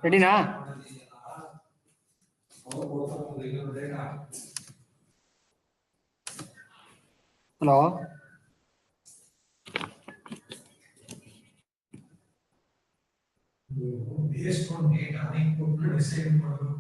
Ready na? Hello. Based on data, input decide ಮಾಡಬೇಕು.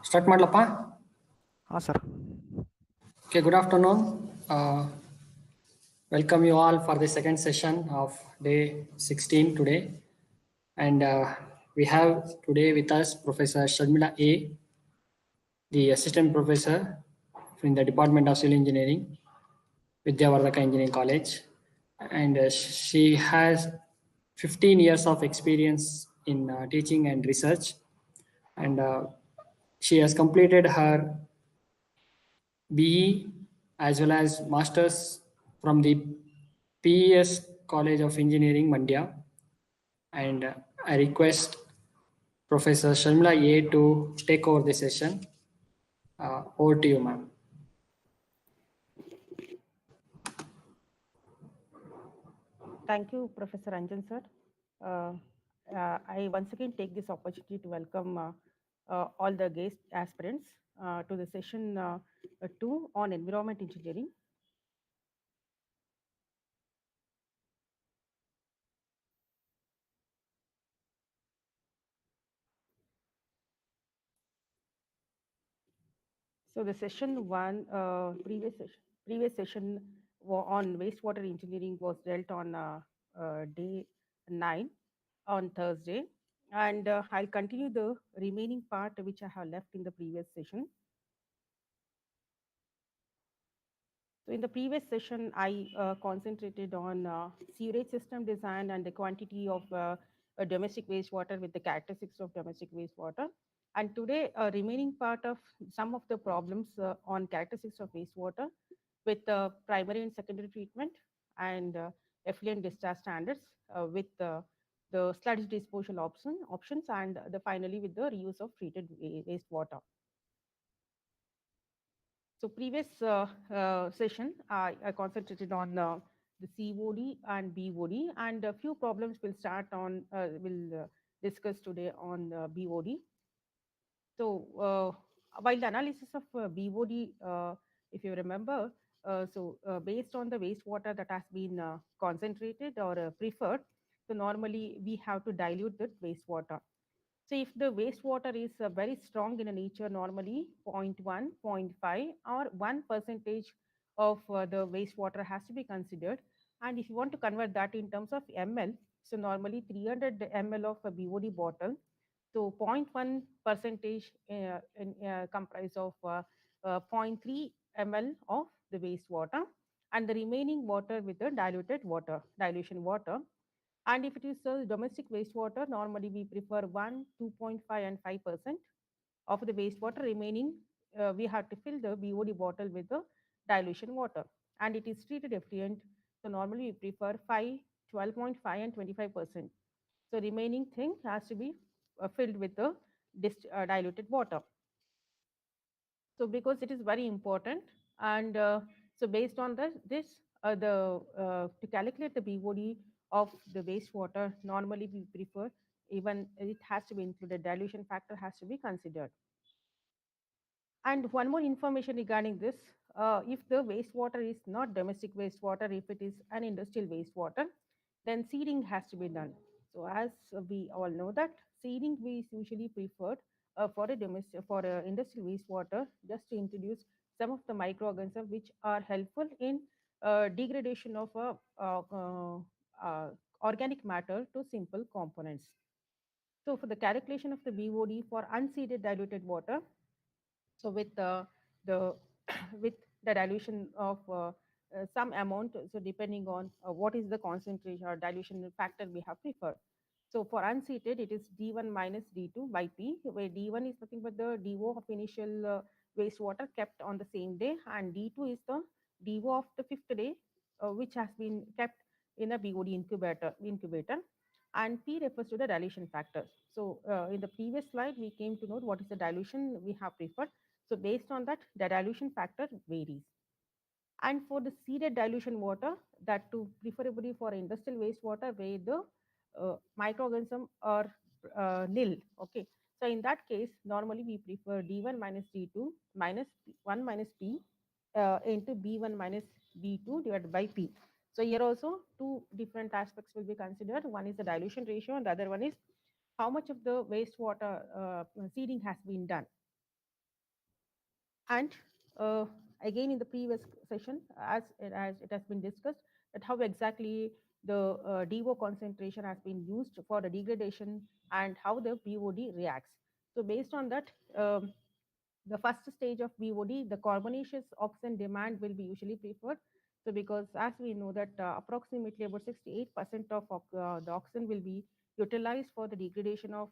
Start ಮಾಡ್ಲಪ್ಪ. Sir. Okay, good afternoon. Welcome you all for the second session of day 16 today. And we have today with us Professor Sharmila A, the Assistant Professor in the Department of Civil Engineering, Wastewater Engineering College. And she has 15 years of experience in teaching and research. And she has completed her BE as well as Masters from the PES College of Engineering, Mandya. And I request Professor Sharmila A to take over the session. Over to you, ma'am. Thank you, Professor Anjan sir. I once again take this opportunity to welcome all the guest aspirants to the session 2 on environment engineering. So the session 1, previous session on wastewater engineering was dealt on day 9 on Thursday. And I'll continue the remaining part which I have left in the previous session. So in the previous session, I concentrated on sewerage system design and the quantity of domestic wastewater with the characteristics of domestic wastewater. And today, remaining part of some of the problems on characteristics of wastewater with primary and secondary treatment and effluent discharge standards with the sludge disposal options and finally with the reuse of treated wastewater. So previous session, I concentrated on the COD and BOD, and a few problems will start on, will discuss today on BOD. So while the analysis of BOD, if you remember, based on the wastewater that has been concentrated or preferred, so normally we have to dilute the wastewater. So if the wastewater is very strong in a nature, normally 0.1, 0.5 or 1% of the wastewater has to be considered. And if you want to convert that in terms of ml, so normally 300 ml of a BOD bottle, so 0.1 percentage comprise of 0.3 ml of the wastewater and the remaining water with the dilution water. And if it is domestic wastewater, normally we prefer 1, 2.5 and 5% of the wastewater remaining. We have to fill the BOD bottle with the dilution water. And it is treated effluent. So normally we prefer 5, 12.5 and 25%. So remaining thing has to be filled with the diluted water. So because it is very important, and so based on this, to calculate the BOD of the wastewater, normally we prefer even it has to be included, dilution factor has to be considered. And one more information regarding this, if the wastewater is not domestic wastewater, if it is an industrial wastewater, then seeding has to be done. So as we all know that seeding is usually preferred for a industrial wastewater, just to introduce some of the microorganisms which are helpful in degradation of organic matter to simple components. So for the calculation of the BOD for unseeded diluted water, so with the with the dilution of some amount, so depending on what is the concentration or dilution factor we have preferred. So for unseated, it is D1 minus D2 by P, where D1 is nothing but the DO of initial wastewater kept on the same day, and D2 is the DO of the fifth day, which has been kept in a BOD incubator. and P refers to the dilution factor. So in the previous slide, we came to know what is the dilution we have preferred. So based on that, the dilution factor varies. And for the seeded dilution water, that too preferably for industrial wastewater where the microorganism are nil. Okay, so in that case, normally we prefer D1 minus D2 minus 1 minus P into B1 minus B2 divided by P. So here also two different aspects will be considered. One is the dilution ratio, and the other one is how much of the wastewater seeding has been done. And again, in the previous session, as it has been discussed, that how exactly the DO concentration has been used for the degradation and how the BOD reacts. So based on that, the first stage of BOD, the carbonaceous oxygen demand will be usually preferred. So because as we know that approximately about 68% of the oxygen will be utilized for the degradation of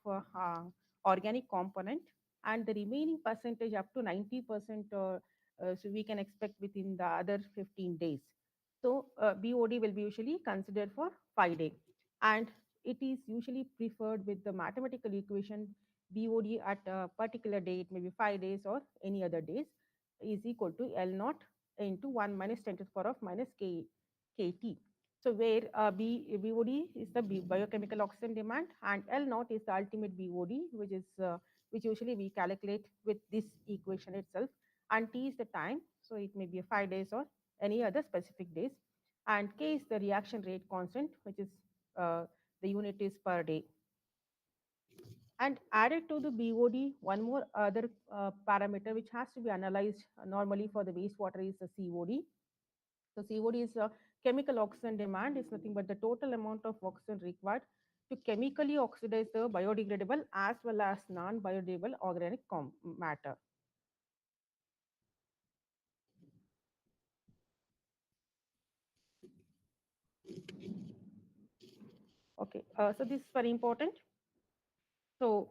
organic component, and the remaining percentage up to 90% so we can expect within the other 15 days. So BOD will be usually considered for 5 days, and it is usually preferred with the mathematical equation BOD at a particular date, maybe 5 days or any other days, is equal to L naught into 1 minus 10 to the power of minus KT. So where BOD is the biochemical oxygen demand, and L naught is the ultimate BOD, which usually we calculate with this equation itself, and T is the time, so it may be 5 days or any other specific days, and K is the reaction rate constant, which is the unit is per day. And added to the BOD, one more other parameter which has to be analyzed normally for the wastewater is the COD. So COD is a chemical oxygen demand, is nothing but the total amount of oxygen required to chemically oxidize the biodegradable as well as non-biodegradable organic matter. Okay, so this is very important. So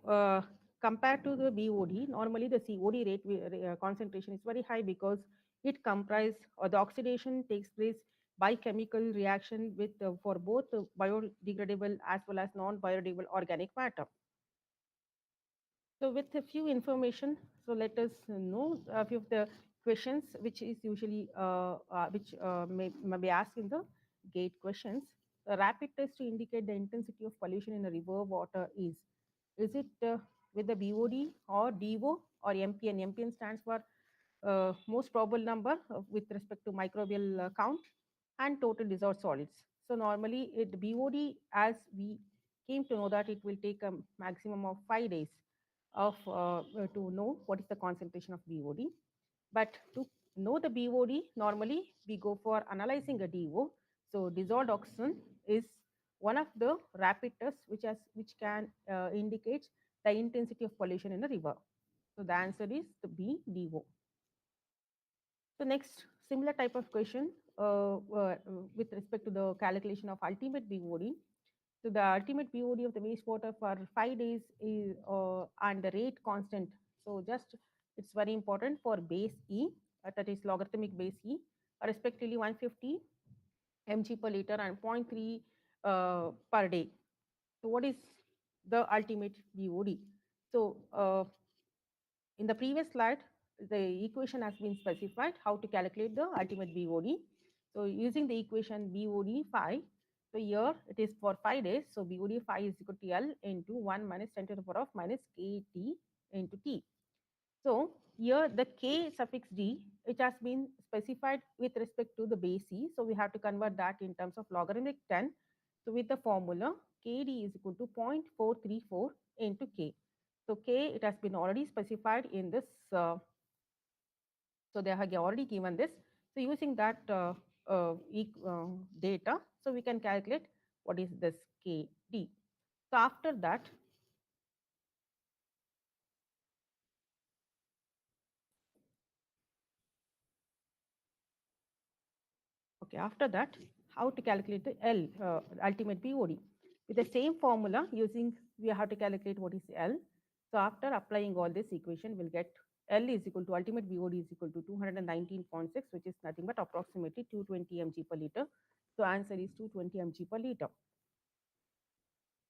compared to the BOD, normally the COD rate concentration is very high because it comprises or the oxidation takes place by chemical reaction with for both biodegradable as well as non-biodegradable organic matter. So with a few information, so let us know a few of the questions which is usually may be asked in the gate questions. A rapid test to indicate the intensity of pollution in a river water is it with the BOD or DO or MPN? MPN stands for most probable number with respect to microbial count and total dissolved solids. So normally it BOD, as we came to know that it will take a maximum of 5 days of to know what is the concentration of BOD. But to know the BOD, normally we go for analyzing a DO. So dissolved oxygen is one of the rapid tests which can indicate the intensity of pollution in a river. So the answer is the B, DO. So next, similar type of question with respect to the calculation of ultimate BOD. So the ultimate BOD of the wastewater for 5 days is and the rate constant. So just it's very important for base E, that is logarithmic base E, respectively 150 mg per liter and 0.3 per day. So what is the ultimate BOD? So in the previous slide, the equation has been specified how to calculate the ultimate BOD. So using the equation BOD 5, so here it is for 5 days. So BOD 5 is equal to L into 1 minus 10 to the power of minus KT into T. So here the K suffix D, which has been specified with respect to the base E. So we have to convert that in terms of logarithmic 10. So with the formula, KD is equal to 0.434 into K. So K, it has been already specified in this. So they have already given this. So using that data, so we can calculate what is this KD. So after that, okay, after that, how to calculate the L, ultimate BOD. With the same formula using, we have to calculate what is L. So after applying all this equation, we'll get L is equal to ultimate BOD is equal to 219.6, which is nothing but approximately 220 mg per liter. So answer is 220 mg per liter.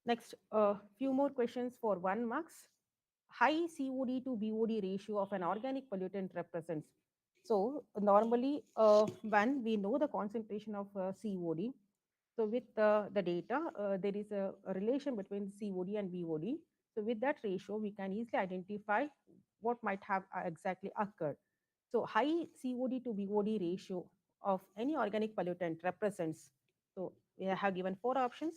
Next, a few more questions for 1 marks. High COD to BOD ratio of an organic pollutant represents. So normally, when we know the concentration of COD, so with the data, there is a relation between COD and BOD. So with that ratio, we can easily identify what might have exactly occurred. So high COD to BOD ratio of any organic pollutant represents. So we have given 4 options.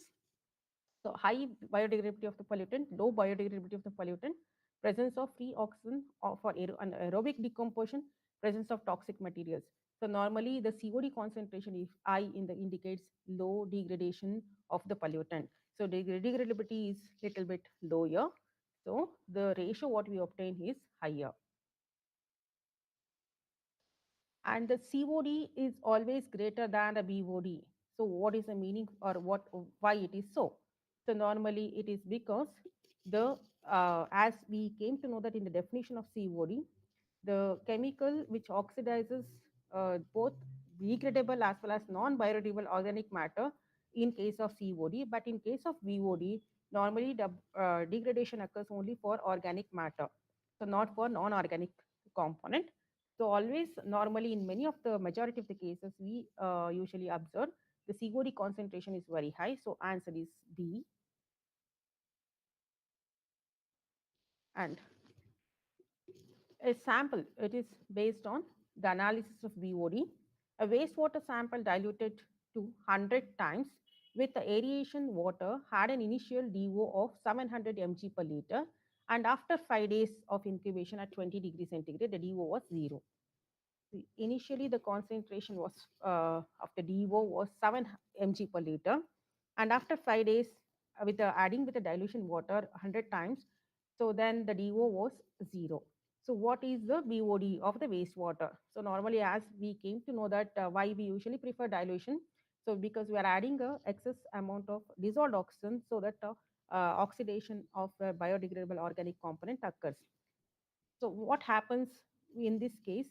So high biodegradability of the pollutant, low biodegradability of the pollutant, presence of free oxygen for anaerobic decomposition, presence of toxic materials. So normally the COD concentration is high in the indicates low degradation of the pollutant. So degradability is little bit lower. So the ratio what we obtain is higher. And the COD is always greater than the BOD. So what is the meaning or what why it is so? So normally it is because the as we came to know that in the definition of COD, the chemical which oxidizes both degradable as well as non-biodegradable organic matter in case of COD, but in case of BOD, normally the degradation occurs only for organic matter, so not for non-organic component. So always normally in many of the majority of the cases we usually observe the COD concentration is very high. So answer is B. And a sample, it is based on the analysis of BOD. A wastewater sample diluted to 100 times with the aeration water had an initial DO of 700 mg per liter, and after 5 days of incubation at 20 degrees centigrade, the DO was 0. Initially the concentration was of the DO was 7 mg per liter, and after 5 days with the adding with the dilution water 100 times, so then the DO was 0. So what is the BOD of the wastewater? So normally as we came to know that why we usually prefer dilution, so because we are adding a excess amount of dissolved oxygen so that oxidation of a biodegradable organic component occurs. So what happens in this case?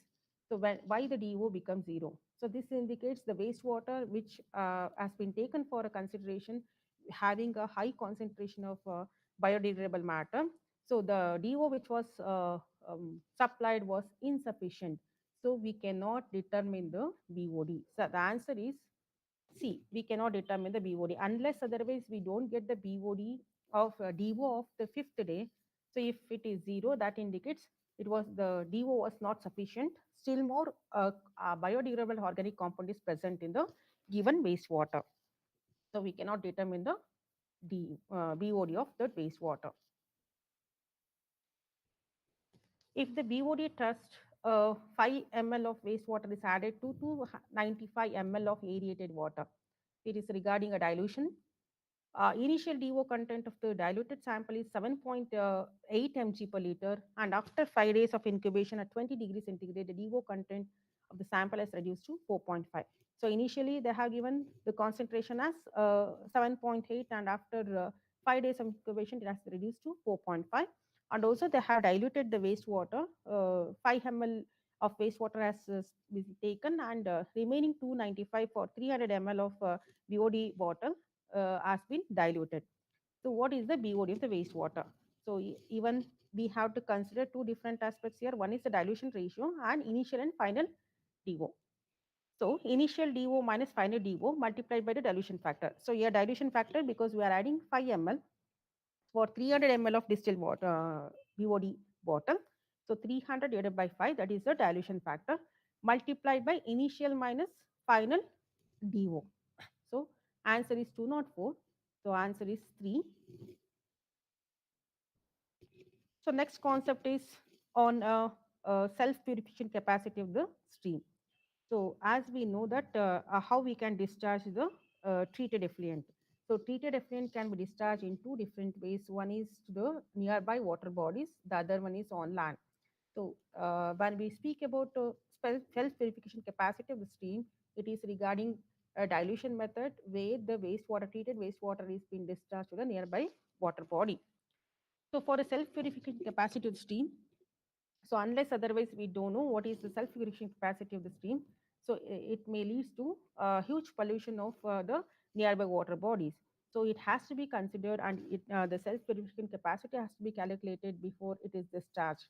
So why the DO becomes 0? So this indicates the wastewater which has been taken for a consideration having a high concentration of biodegradable matter. So the DO which was supplied was insufficient. So we cannot determine the BOD. So the answer is C. We cannot determine the BOD unless otherwise we don't get the BOD of DO of the 5th day. So if it is 0, that indicates it was the DO was not sufficient. Still more biodegradable organic compound is present in the given wastewater. So we cannot determine the BOD of the wastewater. If the BOD test 5 ml of wastewater is added to 295 ml of aerated water, it is regarding a dilution. Initial DO content of the diluted sample is 7.8 mg per liter, and after 5 days of incubation at 20 degrees centigrade, the DO content of the sample is reduced to 4.5. So initially they have given the concentration as 7.8, and after 5 days of incubation, it has reduced to 4.5. And also they have diluted the wastewater, 5 ml of wastewater has been taken, and remaining 295 for 300 ml of BOD bottle has been diluted. So what is the BOD of the wastewater? So even we have to consider two different aspects here. One is the dilution ratio and initial and final DO. So initial DO minus final DO multiplied by the dilution factor. So here dilution factor, because we are adding 5 ml for 300 ml of distilled water, BOD bottle. So 300 divided by 5, that is the dilution factor, multiplied by initial minus final DO. So answer is 204. So answer is 3. So next concept is on self-purification capacity of the stream. So as we know that how we can discharge the treated effluent. So treated effluent can be discharged in two different ways. One is to the nearby water bodies, the other one is on land. So when we speak about self-purification capacity of the stream, it is regarding a dilution method where the treated wastewater is being discharged to the nearby water body. So for the self-purification capacity of the stream, so unless otherwise we don't know what is the self-purification capacity of the stream, so it may lead to huge pollution of the nearby water bodies. So it has to be considered, and the self-purification capacity has to be calculated before it is discharged.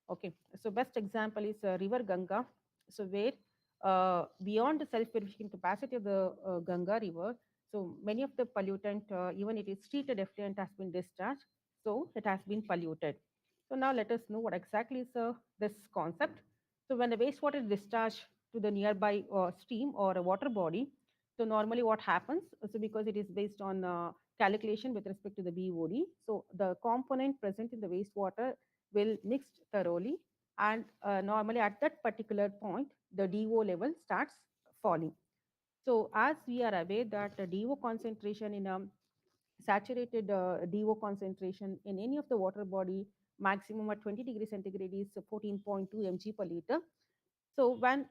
Okay, so best example is River Ganga. So where beyond the self-purification capacity of the Ganga River, so many of the pollutant, even it is treated effluent, has been discharged. So it has been polluted. So now let us know what exactly is this concept. So when the wastewater is discharged to the nearby stream or a water body, so normally what happens? So because it is based on calculation with respect to the BOD, so the component present in the wastewater will mix thoroughly, and normally at that particular point the DO level starts falling. So as we are aware that the DO concentration in a saturated DO concentration in any of the water body maximum at 20 degrees centigrade is 14.2 mg per liter. So when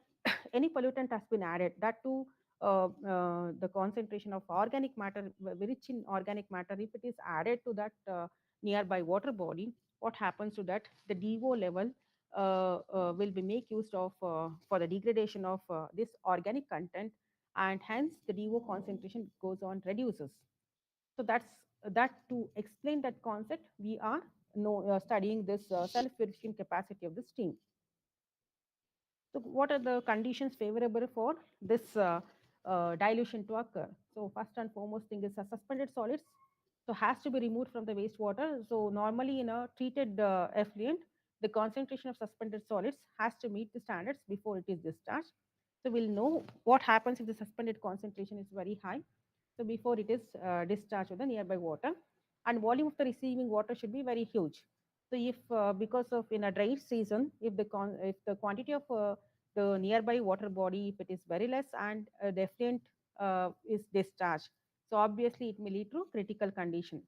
any pollutant has been added, that too the concentration of organic matter, very rich in organic matter, if it is added to that nearby water body, what happens to that? The DO level will be make use of for the degradation of this organic content, and hence the DO concentration goes on reduces. So that's that to explain that concept. We are studying this self-purification capacity of the stream. So, what are the conditions favorable for this dilution to occur? So, first and foremost thing is suspended solids. So, has to be removed from the wastewater. So, normally in a treated effluent, the concentration of suspended solids has to meet the standards before it is discharged. So, we'll know what happens if the suspended concentration is very high. So, before it is discharged to the nearby water, and volume of the receiving water should be very huge. So, if because of in a dry season, if the quantity of the nearby water body, if it is very less and the effluent is discharged, so obviously it may lead to critical condition.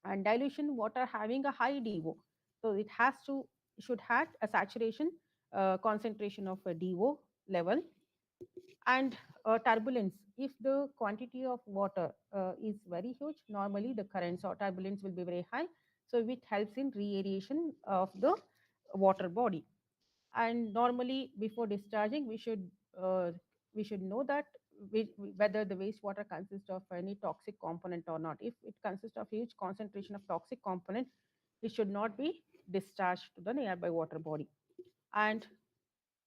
And dilution water having a high DO, so it has to should have a saturation concentration of a DO level. And turbulence, if the quantity of water is very huge, normally the currents or turbulence will be very high, so it helps in re-aeration of the water body. And normally before discharging we should know that whether the wastewater consists of any toxic component or not. If it consists of huge concentration of toxic component, it should not be discharged to the nearby water body. And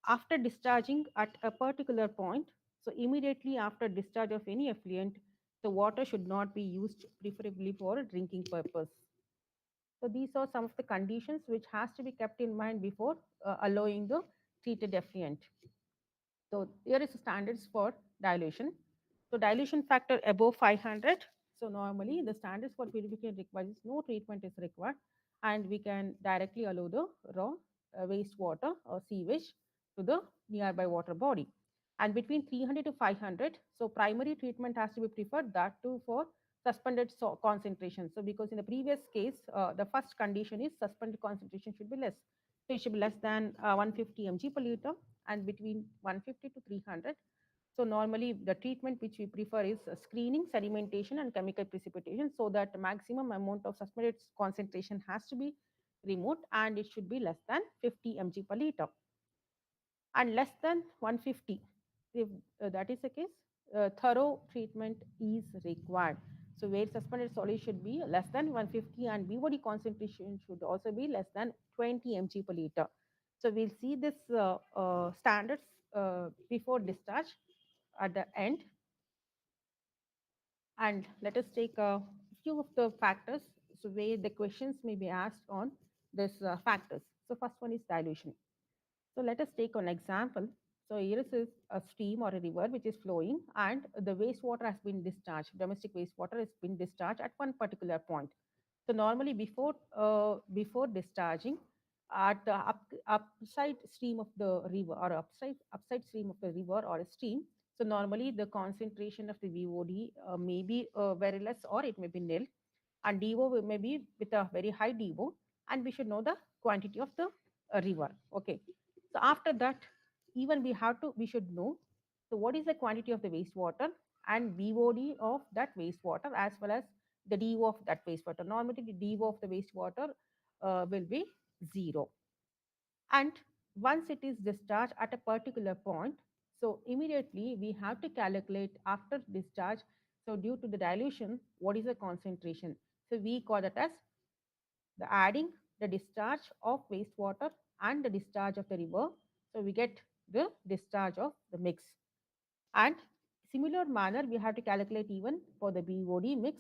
after discharging at a particular point, so immediately after discharge of any effluent, the water should not be used preferably for drinking purpose. So these are some of the conditions which has to be kept in mind before allowing the treated effluent. So here is the standards for dilution. So dilution factor above 500. So normally the standards for purification requires no treatment is required, and we can directly allow the raw wastewater or sewage to the nearby water body. And between 300 to 500, so primary treatment has to be preferred, that too for suspended concentration. So because in the previous case, the first condition is suspended concentration should be less. So it should be less than 150 mg per liter and between 150 to 300. So normally the treatment which we prefer is screening, sedimentation and chemical precipitation, so that maximum amount of suspended concentration has to be removed, and it should be less than 50 mg per liter and less than 150. If that is the case, thorough treatment is required. So where suspended solid should be less than 150 and BOD concentration should also be less than 20 mg per liter. So we'll see this standards before discharge at the end. And let us take a few of the factors, so where the questions may be asked on this factors. So first one is dilution. So let us take an example. So here is a stream or a river which is flowing, and the wastewater has been discharged. Domestic wastewater has been discharged at one particular point. So normally before discharging at the upside stream of the river, or upside stream of the river or a stream, so normally the concentration of the VOD may be very less or it may be nil, and DO may be with a very high DO, and we should know the quantity of the river. Okay. So after that, even we should know, so what is the quantity of the wastewater and BOD of that wastewater, as well as the DO of that wastewater. Normally the DO of the wastewater will be 0. And once it is discharged at a particular point, so immediately we have to calculate after discharge So due to the dilution, what is the concentration? So we call that as the adding the discharge of wastewater and the discharge of the river. So we get the discharge of the mix. And similar manner, we have to calculate even for the BOD mix.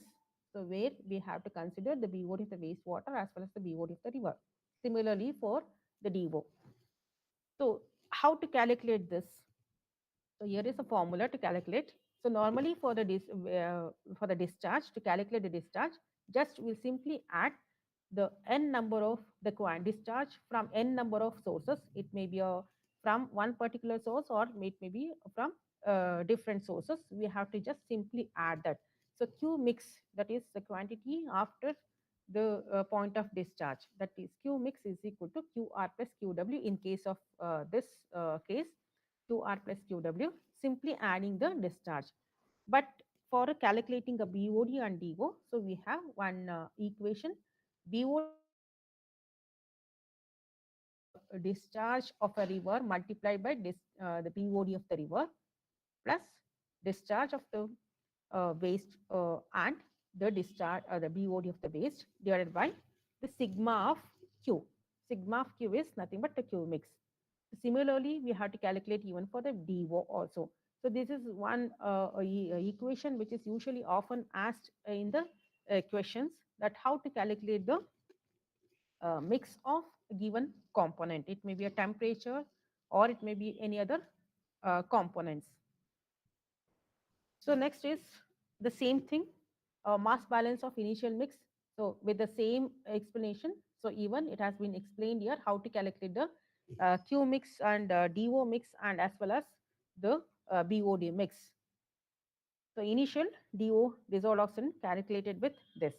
So where we have to consider the BOD of the wastewater as well as the BOD of the river. Similarly for the DO. So how to calculate this? So here is a formula to calculate. So normally for the discharge, to calculate the discharge, just we'll simply add the n number of the discharge from n number of sources. It may be from one particular source, or it may be from different sources. We have to just simply add that. So Q mix, that is the quantity after the point of discharge. That is Q mix is equal to QR plus QW in case of this case. QR plus QW, simply adding the discharge. But for calculating a BOD and DO, so we have one equation. BOD is nothing but the discharge of a river multiplied by the BOD of the river plus discharge of the waste and the discharge the BOD of the waste divided by the sigma of Q. Sigma of Q is nothing but the Q mix. Similarly, we have to calculate even for the DO also. So this is one equation which is usually often asked in the questions, that how to calculate the mix of a given component. It may be a temperature or it may be any other components. So next is the same thing, mass balance of initial mix. So with the same explanation, so even it has been explained here how to calculate the Q mix and DO mix, and as well as the BOD mix. So initial DO, dissolved oxygen, calculated with this.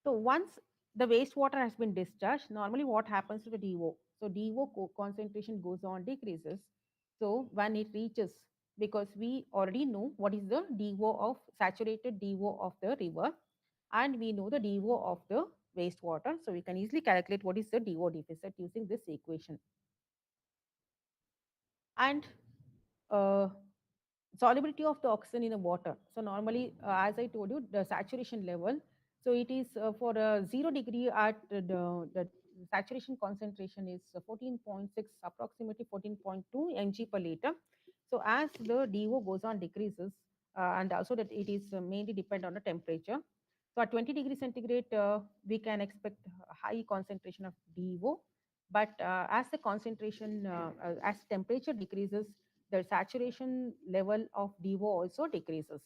So once the wastewater has been discharged, normally what happens to the DO? So DO concentration goes on decreases. So when it reaches, because we already know what is the DO of saturated DO of the river, and we know the DO of the wastewater. So we can easily calculate what is the DO deficit using this equation. And uh, solubility of the oxygen in the water. So normally, as I told you, the saturation level. So it is for 0 degree at the saturation concentration is 14.6, approximately 14.2 mg per liter. So as the DO goes on decreases, and also that it is mainly depend on the temperature. So at 20 degrees centigrade, we can expect a high concentration of DO. But as the concentration, as temperature decreases, the saturation level of DO also decreases.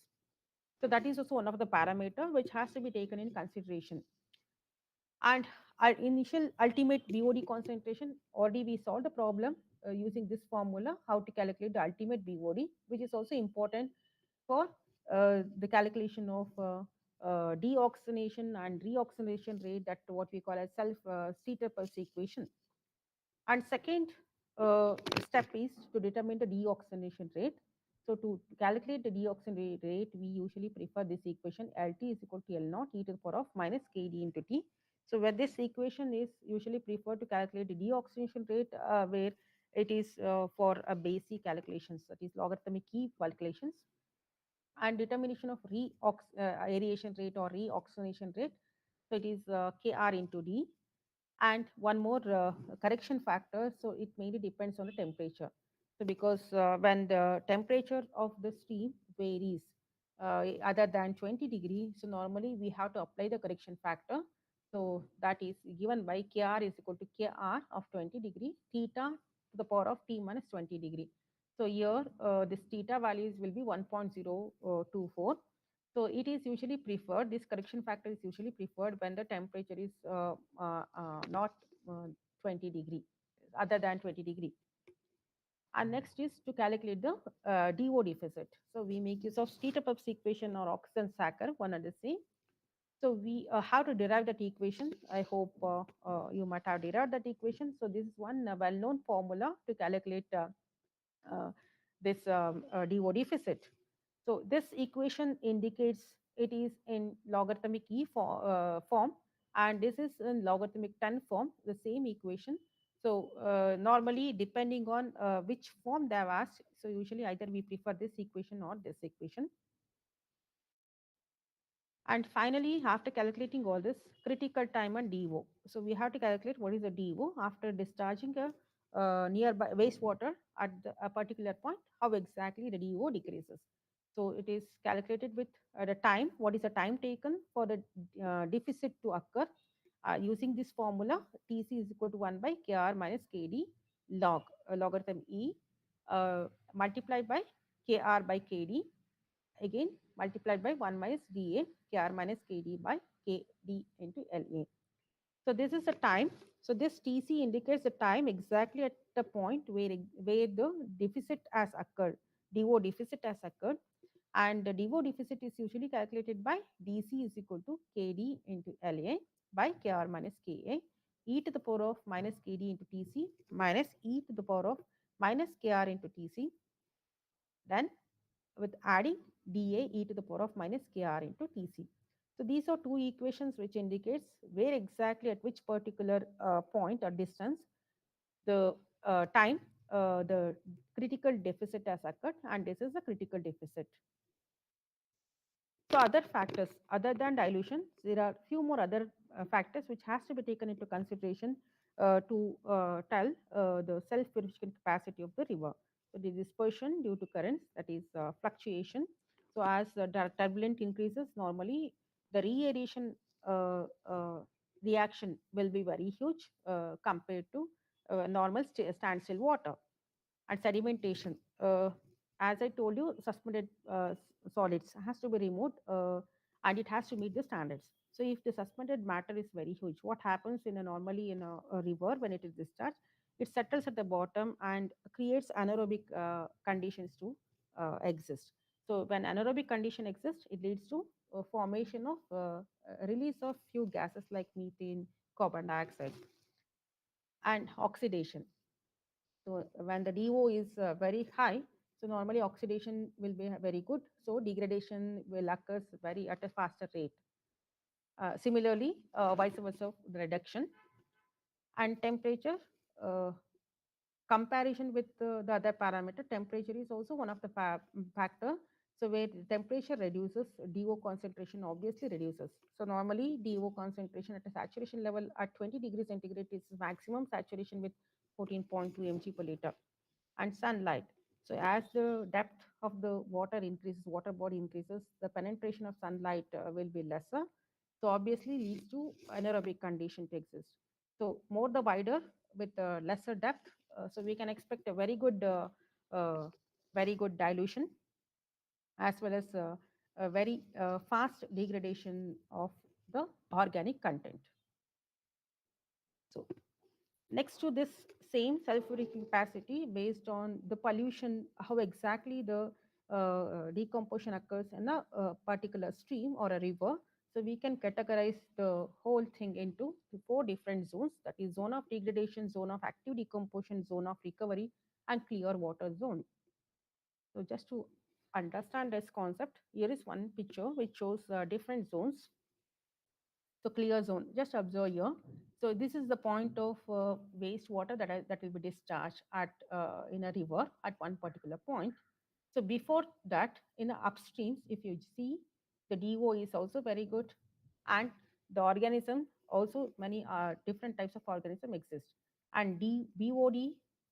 So that is also one of the parameter which has to be taken in consideration. And our initial ultimate BOD concentration, already we solved the problem using this formula, how to calculate the ultimate BOD, which is also important for the calculation of deoxygenation and reoxygenation rate, that what we call as self Steter-Pulse equation. And second step is to determine the deoxygenation rate. So to calculate the deoxygenation rate, we usually prefer this equation, LT is equal to L naught e to the power of minus KD into T. So where this equation is usually preferred to calculate the deoxygenation rate, where it is for a basic calculations, that is logarithmic key calculations, and determination of aeration rate or reoxygenation rate. So it is Kr into D. And one more correction factor, so it mainly depends on the temperature. So because when the temperature of the stream varies other than 20 degree, so normally we have to apply the correction factor. So that is given by Kr is equal to Kr of 20 degree theta to the power of T minus 20 degree. So here this theta values will be 1.024. So it is usually preferred, this correction factor is usually preferred when the temperature is not 20 degree, other than 20 degree. And next is to calculate the DO deficit. So we make use of Steter-Pulse equation or Oxen-Sacker, one and the same. So we have to derive that equation. I hope you might have derived that equation. So this is one well-known formula to calculate uh, this DO deficit. So this equation indicates it is in logarithmic form, and this is in logarithmic 10 form, the same equation. So normally depending on which form they have asked, so usually either we prefer this equation or this equation. And finally, after calculating all this, critical time and DO. So we have to calculate what is the DO after discharging a nearby wastewater at a particular point, how exactly the DO decreases. So it is calculated with the time, what is the time taken for the deficit to occur. Using this formula, Tc is equal to 1 by Kr minus Kd log, logarithm E, multiplied by Kr by Kd, again multiplied by 1 minus dA Kr minus Kd by Kd into La. So this is the time. So this Tc indicates the time exactly at the point where the deficit has occurred, DO deficit has occurred. And the DO deficit is usually calculated by dC is equal to Kd into La by Kr minus Ka, e to the power of minus Kd into Tc minus e to the power of minus Kr into Tc, then with adding dA e to the power of minus Kr into Tc. So these are two equations which indicates where exactly at which particular point or distance the time the critical deficit has occurred, and this is the critical deficit. So other factors other than dilution, there are few more other factors which has to be taken into consideration to tell the self-purification capacity of the river. So the dispersion due to currents, that is fluctuation. So as the turbulent increases, normally the re-aeration reaction will be very huge compared to normal standstill water. And sedimentation. As I told you, suspended solids has to be removed and it has to meet the standards. So if the suspended matter is very huge, what happens in a normally in a river when it is discharged? It settles at the bottom and creates anaerobic conditions to exist. So when anaerobic condition exists, it leads to formation of release of few gases like methane, carbon dioxide, and oxidation. So when the DO is very high, so normally oxidation will be very good. So degradation will occur very at a faster rate. Similarly, vice versa, the reduction and temperature. Uh, Comparison with the other parameter, temperature is also one of the factor. So where temperature reduces, DO concentration obviously reduces. So normally DO concentration at a saturation level at 20 degrees centigrade is maximum saturation with 14.2 mg per liter. And sunlight. So as the depth of the water increases, water body increases, the penetration of sunlight will be lesser. So obviously leads to anaerobic condition to exist. So more the wider with lesser depth, so we can expect a uh, very good dilution as well as a very fast degradation of the organic content. So next to this same sulfuric capacity based on the pollution, how exactly the decomposition occurs in a particular stream or a river. So we can categorize the whole thing into four different zones, that is zone of degradation, zone of active decomposition, zone of recovery, and clear water zone. So just to understand this concept, here is one picture which shows different zones. So clear zone, just observe here. So this is the point of wastewater that will be discharged at in a river at one particular point. So before that, in the upstreams, if you see, the DO is also very good, and the organism also many different types of organism exist. And BOD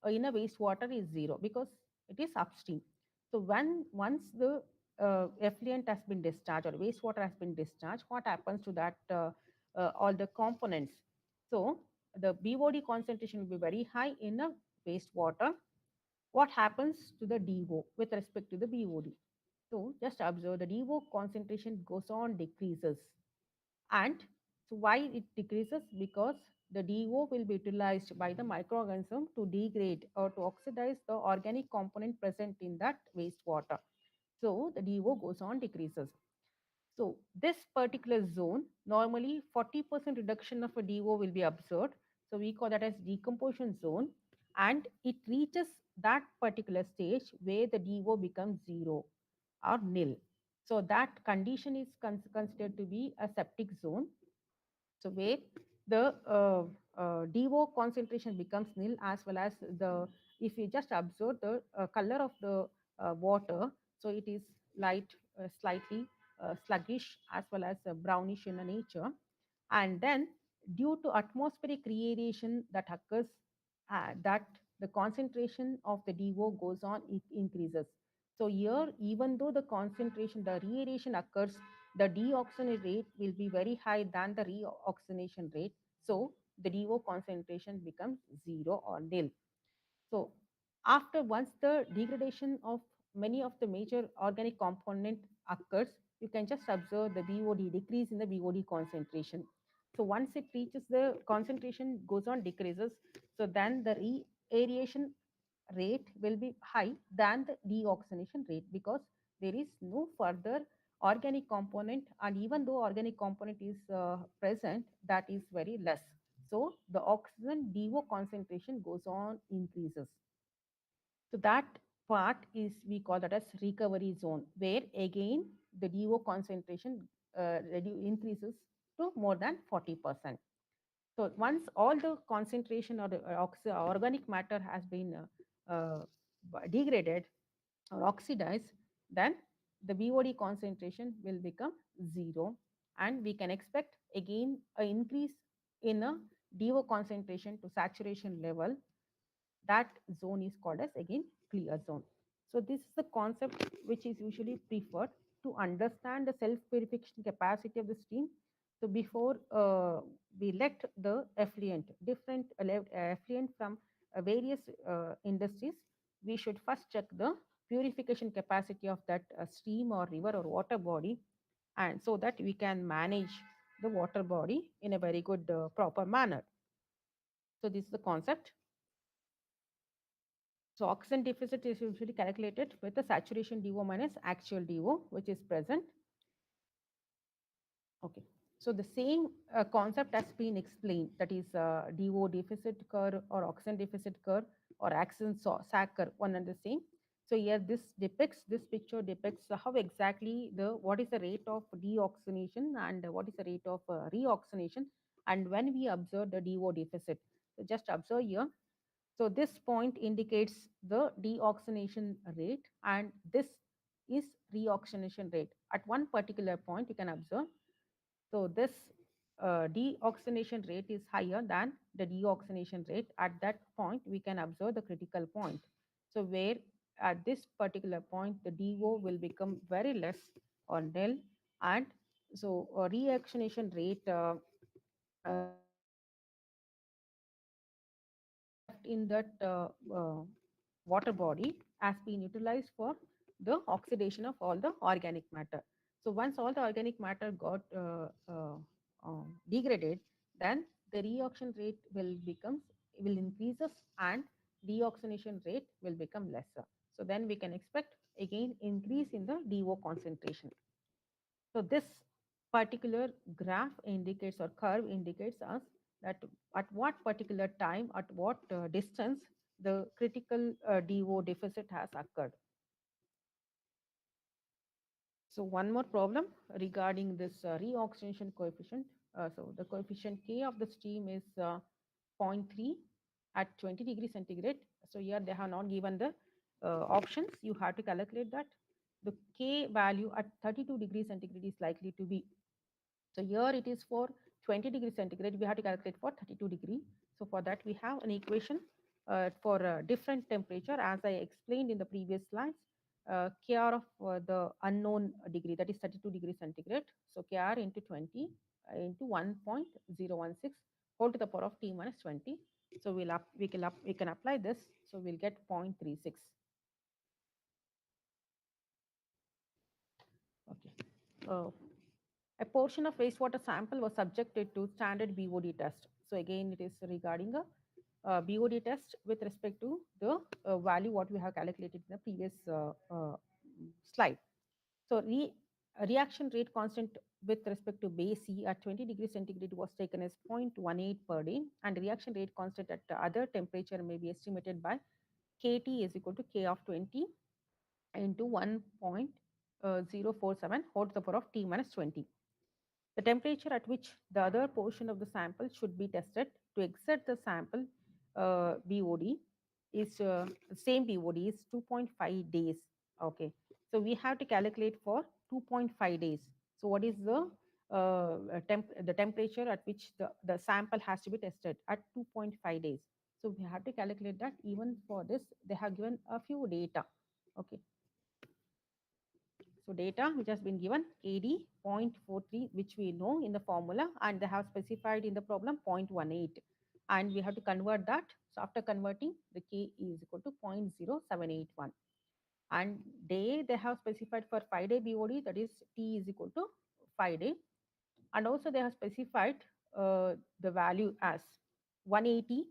in a wastewater is zero because it is upstream. So when once the effluent has been discharged or wastewater has been discharged, what happens to that all the components? So the BOD concentration will be very high in a wastewater. What happens to the DO with respect to the BOD? So just observe the DO concentration goes on decreases. And so why it decreases? Because the DO will be utilized by the microorganism to degrade or to oxidize the organic component present in that wastewater. So the DO goes on decreases. So this particular zone, normally 40% reduction of a DO will be observed. So we call that as decomposition zone. And it reaches that particular stage where the DO becomes zero or nil. So that condition is considered to be a septic zone. So where the DO concentration becomes nil, as well as the, if you just observe the color of the water, so it is light, slightly sluggish as well as brownish in nature. And then due to atmospheric radiation that occurs, that the concentration of the DO goes on, it increases. So here, even though the concentration, the radiation occurs, the deoxygenation rate will be very high than the reoxygenation rate. So the DO concentration becomes zero or nil. So after once the degradation of many of the major organic component occurs, you can just observe the BOD decrease in the BOD concentration. So once it reaches the concentration goes on decreases, so then the aeration rate will be high than the deoxygenation rate because there is no further organic component, and even though organic component is present, that is very less. So the oxygen DO concentration goes on increases. So that part is, we call that as recovery zone, where again the DO concentration increases to more than 40%. So once all the concentration or the organic matter has been degraded or oxidized, then the BOD concentration will become zero, and we can expect again an increase in a DO concentration to saturation level. That zone is called as again clear zone. So this is the concept which is usually preferred to understand the self purification capacity of the stream. So before we let the effluent, different effluent from various industries, we should first check the purification capacity of that stream or river or water body, and so that we can manage the water body in a very good proper manner. So this is the concept. So oxygen deficit is usually calculated with the saturation DO minus actual DO, which is present. Okay. So the same concept has been explained, that is DO deficit curve or oxygen deficit curve or oxygen sac curve, one and the same. So here this picture depicts how exactly what is the rate of deoxygenation and what is the rate of reoxygenation, and when we observe the DO deficit. So just observe here. So this point indicates the deoxygenation rate, and this is reoxygenation rate. At one particular point, you can observe. So this deoxygenation rate is higher than the deoxygenation rate. At that point, we can observe the critical point. So where at this particular point, the DO will become very less or nil, and so reoxygenation rate left in that water body has been utilized for the oxidation of all the organic matter. So once all the organic matter got degraded, then the reoxidation rate will increases, and deoxygenation rate will become lesser. So then we can expect again increase in the DO concentration. So this particular graph indicates or curve indicates us that at what particular time, at what distance the critical DO deficit has occurred. So one more problem regarding this reoxidation coefficient. So the coefficient K of the stream is 0.3 at 20 degrees centigrade. So here they have not given the options. You have to calculate that. The K value at 32 degrees centigrade is likely to be. So here it is for 20 degrees centigrade. We have to calculate for 32 degree. So for that we have an equation for different temperature, as I explained in the previous slides. Kr of the unknown degree, that is 32 degrees centigrade. So Kr into 20 into 1.016 whole to the power of T minus 20. So we can apply this. So we'll get 0.36. Okay. A portion of wastewater sample was subjected to standard BOD test. So again, it is regarding a BOD test with respect to the value what we have calculated in the previous slide. So reaction rate constant with respect to base C at 20 degrees centigrade was taken as 0.18 per day, and reaction rate constant at other temperature may be estimated by Kt is equal to K of 20 into 1.047 whole to the power of T minus 20. The temperature at which the other portion of the sample should be tested to exit the sample BOD is same BOD is 2.5 days. Okay, so we have to calculate for 2.5 days. So what is the temperature at which the sample has to be tested at 2.5 days? So we have to calculate that. Even for this, they have given a few data. Okay. So data which has been given KD 0.43, which we know in the formula, and they have specified in the problem 0.18. And we have to convert that. So after converting, the K is equal to 0.0781. And day they have specified for 5-day BOD, that is T is equal to 5 day. And also they have specified the value as 180.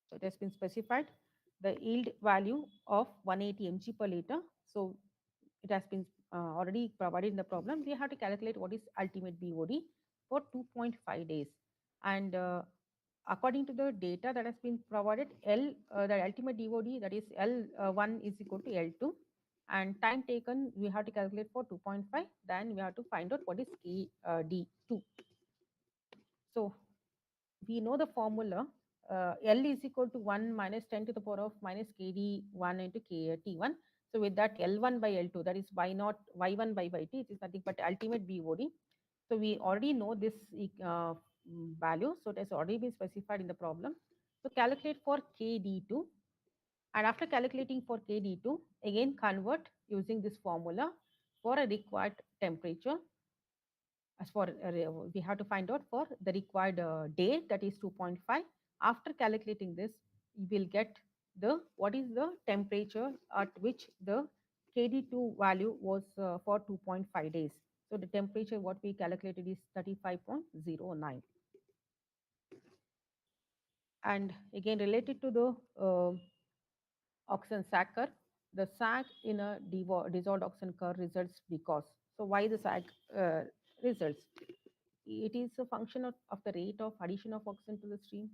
So it has been specified the yield value of 180 mg per liter. So it has been already provided in the problem. We have to calculate what is ultimate BOD for 2.5 days. And according to the data that has been provided, the ultimate BOD, that is L1 is equal to L2. And time taken, we have to calculate for 2.5. Then we have to find out what is KD2. So we know the formula. L is equal to 1 minus 10 to the power of minus KD1 into KT1. So with that, L1 by L2, that is Y naught, Y1 by YT, it is nothing but ultimate BOD. So we already know this value. So it has already been specified in the problem. So calculate for KD2. And after calculating for KD2, again convert using this formula for a required temperature. As for we have to find out for the required day, that is 2.5. After calculating this, you will get the what is the temperature at which the KD2 value was for 2.5 days. So the temperature what we calculated is 35.09. And again related to the oxen sac curve, the sag in a dissolved oxen curve results because. So why the sag results? It is a function of the rate of addition of oxygen to the stream.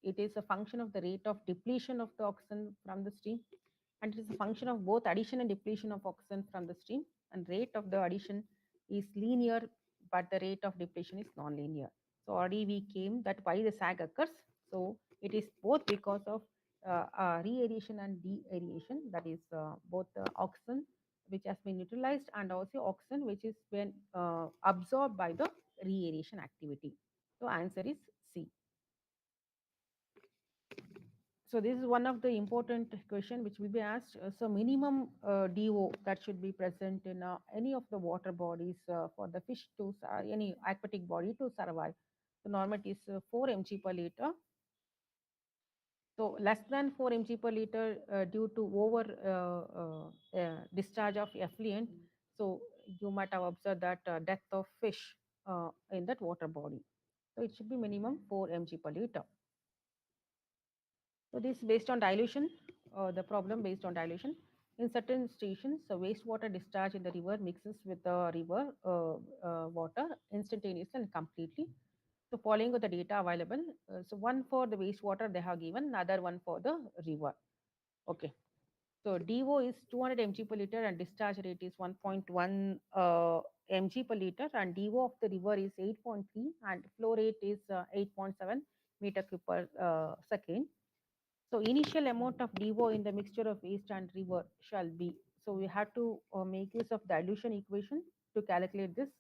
It is a function of the rate of depletion of the oxygen from the stream. And it is a function of both addition and depletion of oxygen from the stream. And rate of the addition is linear, but the rate of depletion is non-linear. So already we came that why the sag occurs. So it is both because of re-aeration and de-aeration, that is both the oxygen which has been utilized and also oxygen which is been absorbed by the re-aeration activity. So answer is C. So this is one of the important question which will be asked. So minimum DO that should be present in any of the water bodies for the fish to any aquatic body to survive. So normally it is 4 mg per liter. So less than 4 mg per liter due to over discharge of effluent. So you might have observed that death of fish in that water body. So it should be minimum 4 mg per liter. So this based on dilution, the problem based on dilution. In certain stations, so wastewater discharge in the river mixes with the river water instantaneously and completely. So following the data available, so one for the wastewater they have given, another one for the river. Okay. So DO is 200 mg per liter and discharge rate is 1.1 mg per liter, and DO of the river is 8.3 and flow rate is 8.7 meter cube per second. So initial amount of DO in the mixture of waste and river shall be. So we have to make use of dilution equation to calculate this.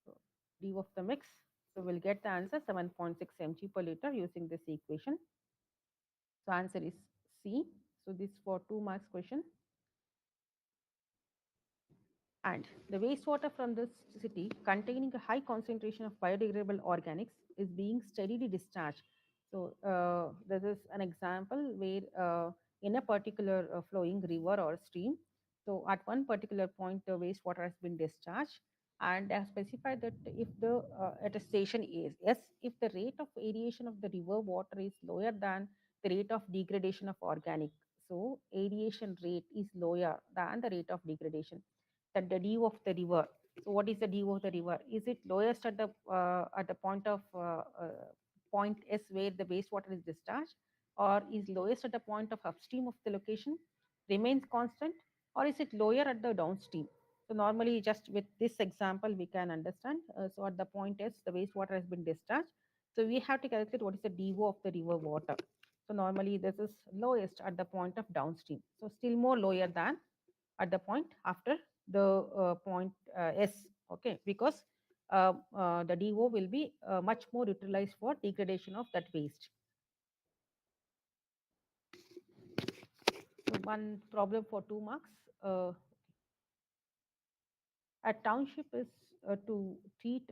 So DO of the mix. So we'll get the answer 7.6 mg per liter using this equation. So answer is C. So this for 2 marks question. And the wastewater from the city containing a high concentration of biodegradable organics is being steadily discharged. So this is an example where in a particular flowing river or stream, so at one particular point the wastewater has been discharged, and they have specified that if the at a station is yes, if the rate of aeration of the river water is lower than the rate of degradation of organic, so aeration rate is lower than the rate of degradation, that the DO of the river. So what is the DO of the river? Is it lowest at the point of point S where the wastewater is discharged, or is lowest at the point of upstream of the location, remains constant, or is it lower at the downstream? So normally just with this example we can understand. So at the point S the wastewater has been discharged. So we have to calculate what is the DO of the river water. So normally this is lowest at the point of downstream. So still more lower than at the point after the point S, okay, because the DO will be much more utilized for degradation of that waste. So one problem for 2 marks. A township is to treat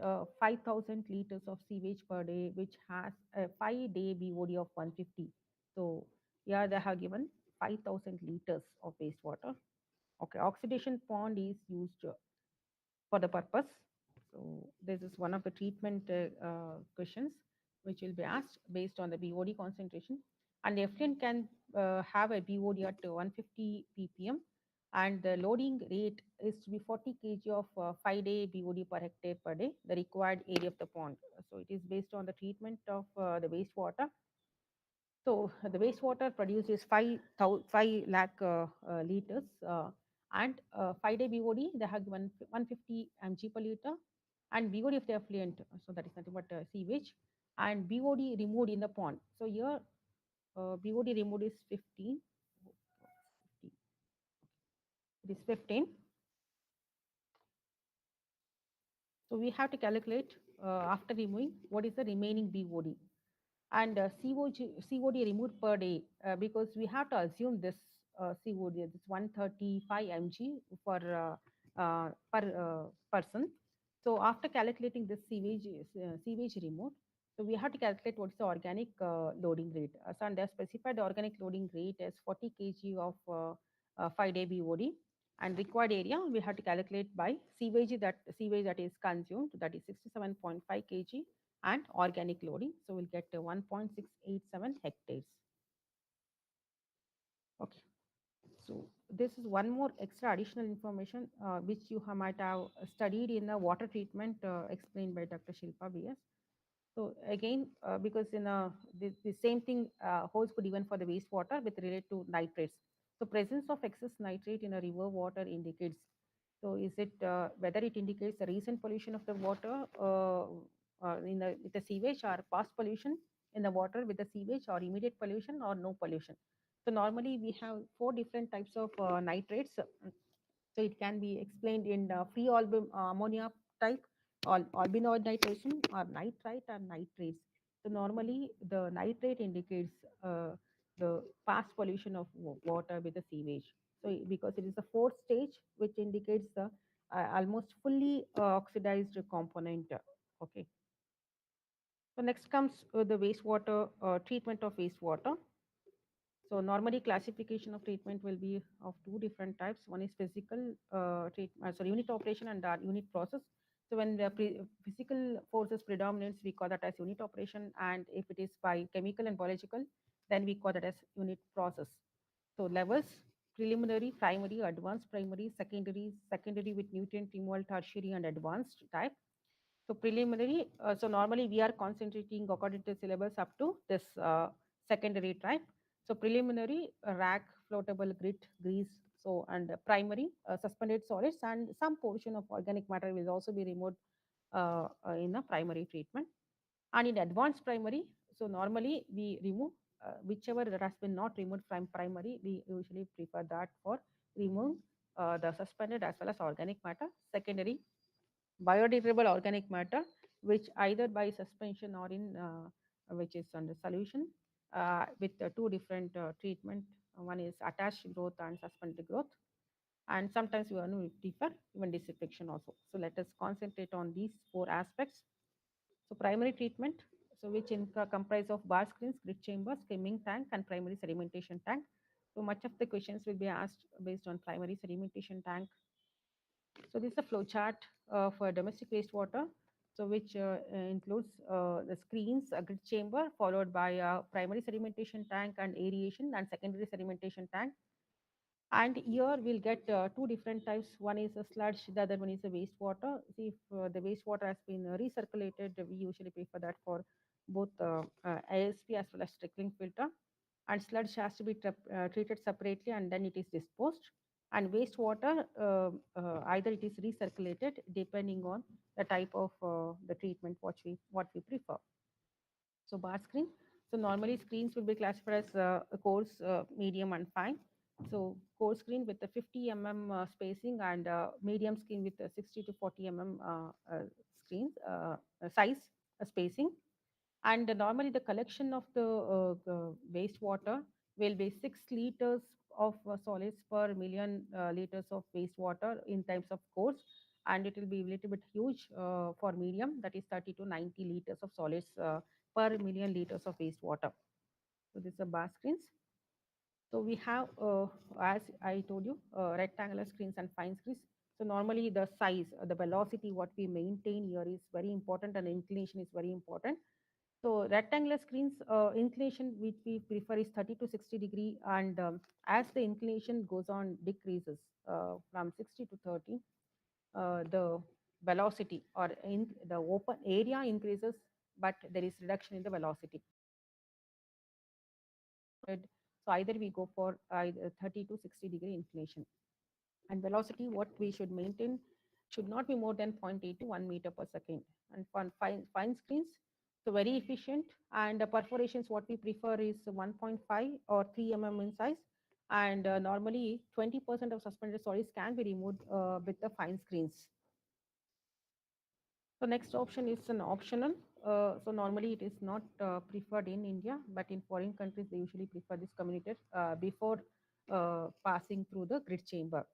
5,000 liters of sewage per day, which has a 5-day BOD of 150. So here they have given 5,000 liters of wastewater. Okay, oxidation pond is used for the purpose. So this is one of the treatment questions which will be asked based on the BOD concentration. And the effluent can have a BOD at 150 ppm, and the loading rate is to be 40 kg of 5-day BOD per hectare per day, the required area of the pond. So it is based on the treatment of the wastewater. So the wastewater produces 5 lakh liters, and 5-day BOD they have given 150 mg per liter, and BOD of the effluent, so that is nothing but sewage, and BOD removed in the pond. So here BOD removed is 15. It is 15. So we have to calculate after removing what is the remaining BOD. And COD removed per day, because we have to assume this COD, this 135 mg for per person. So after calculating this sewage removed, so we have to calculate what is the organic loading rate. So and they have specified the organic loading rate as 40 kg of 5-day BOD, and required area we have to calculate by sewage that is consumed, that is 67.5 kg, and organic loading. So we'll get 1.687 hectares. Okay. So this is one more extra additional information which you might have studied in the water treatment explained by Dr. Shilpa BS. So again, because in the same thing holds good even for the wastewater with related to nitrates. So presence of excess nitrate in a river water indicates. So is it whether it indicates the recent pollution of the water with the sewage, or past pollution in the water with the sewage, or immediate pollution or no pollution. So normally we have 4 different types of nitrates. So it can be explained in free ammonia type, or albinoid nitration, or nitrite, or nitrates. So normally the nitrate indicates the past pollution of water with the sewage. So because it is the fourth stage which indicates the almost fully oxidized component. Okay. So next comes the wastewater treatment of wastewater. So normally classification of treatment will be of 2 different types. One is physical unit operation, and unit process. So when the physical forces predominates, we call that as unit operation, and if it is by chemical and biological, then we call that as unit process. So levels: preliminary, primary, advanced primary, secondary with nutrient removal, tertiary, and advanced type. So preliminary, so normally we are concentrating according to syllabus up to this secondary type. So preliminary, rack, floatable grit, grease. So and primary, suspended solids, and some portion of organic matter will also be removed in a primary treatment. And in advanced primary, so normally we remove whichever that has been not removed from primary, we usually prefer that for remove the suspended as well as organic matter. Secondary, biodegradable organic matter, which either by suspension or in which is under solution with 2 different treatment. One is attached growth and suspended growth, and sometimes we want to prefer even disinfection also. So let us concentrate on these 4 aspects. So primary treatment, so which comprise of bar screens, grid chambers, skimming tank, and primary sedimentation tank. So much of the questions will be asked based on primary sedimentation tank. So this is a flow chart for domestic wastewater, so which includes the screens, a grid chamber, followed by a primary sedimentation tank and aeration, and secondary sedimentation tank. And here we'll get 2 different types. One is a sludge, the other one is a wastewater. See, if the wastewater has been recirculated, we usually prefer that for both ASP as well as trickling filter. And sludge has to be treated separately, and then it is disposed. And wastewater, either it is recirculated depending on the type of the treatment what we prefer. So bar screen. So normally screens will be classified as coarse, medium, and fine. So coarse screen with the 50 spacing, and medium screen with the 60 to 40 screens size spacing. And normally the collection of the wastewater will be 6 liters of solids per million liters of wastewater in terms of coarse, and it will be a little bit huge for medium, that is 30 to 90 liters of solids per million liters of wastewater. So this is a bar screens. So we have, as I told you, rectangular screens and fine screens. So normally the size, the velocity, what we maintain here is very important, and inclination is very important. So rectangular screens, inclination which we prefer is 30 to 60 degree, and as the inclination goes on decreases from 60 to 30, the velocity or in the open area increases, but there is reduction in the velocity. So either we go for either 30 to 60-degree inclination. And velocity, what we should maintain, should not be more than 0.8 to 1 meter per second. And for fine screens, so very efficient. And the perforations, what we prefer is 1.5 or 3 in size. And normally 20% of suspended solids can be removed with the fine screens. So next option is an optional. So normally it is not preferred in India, but in foreign countries they usually prefer this communicator before passing through the grid chamber.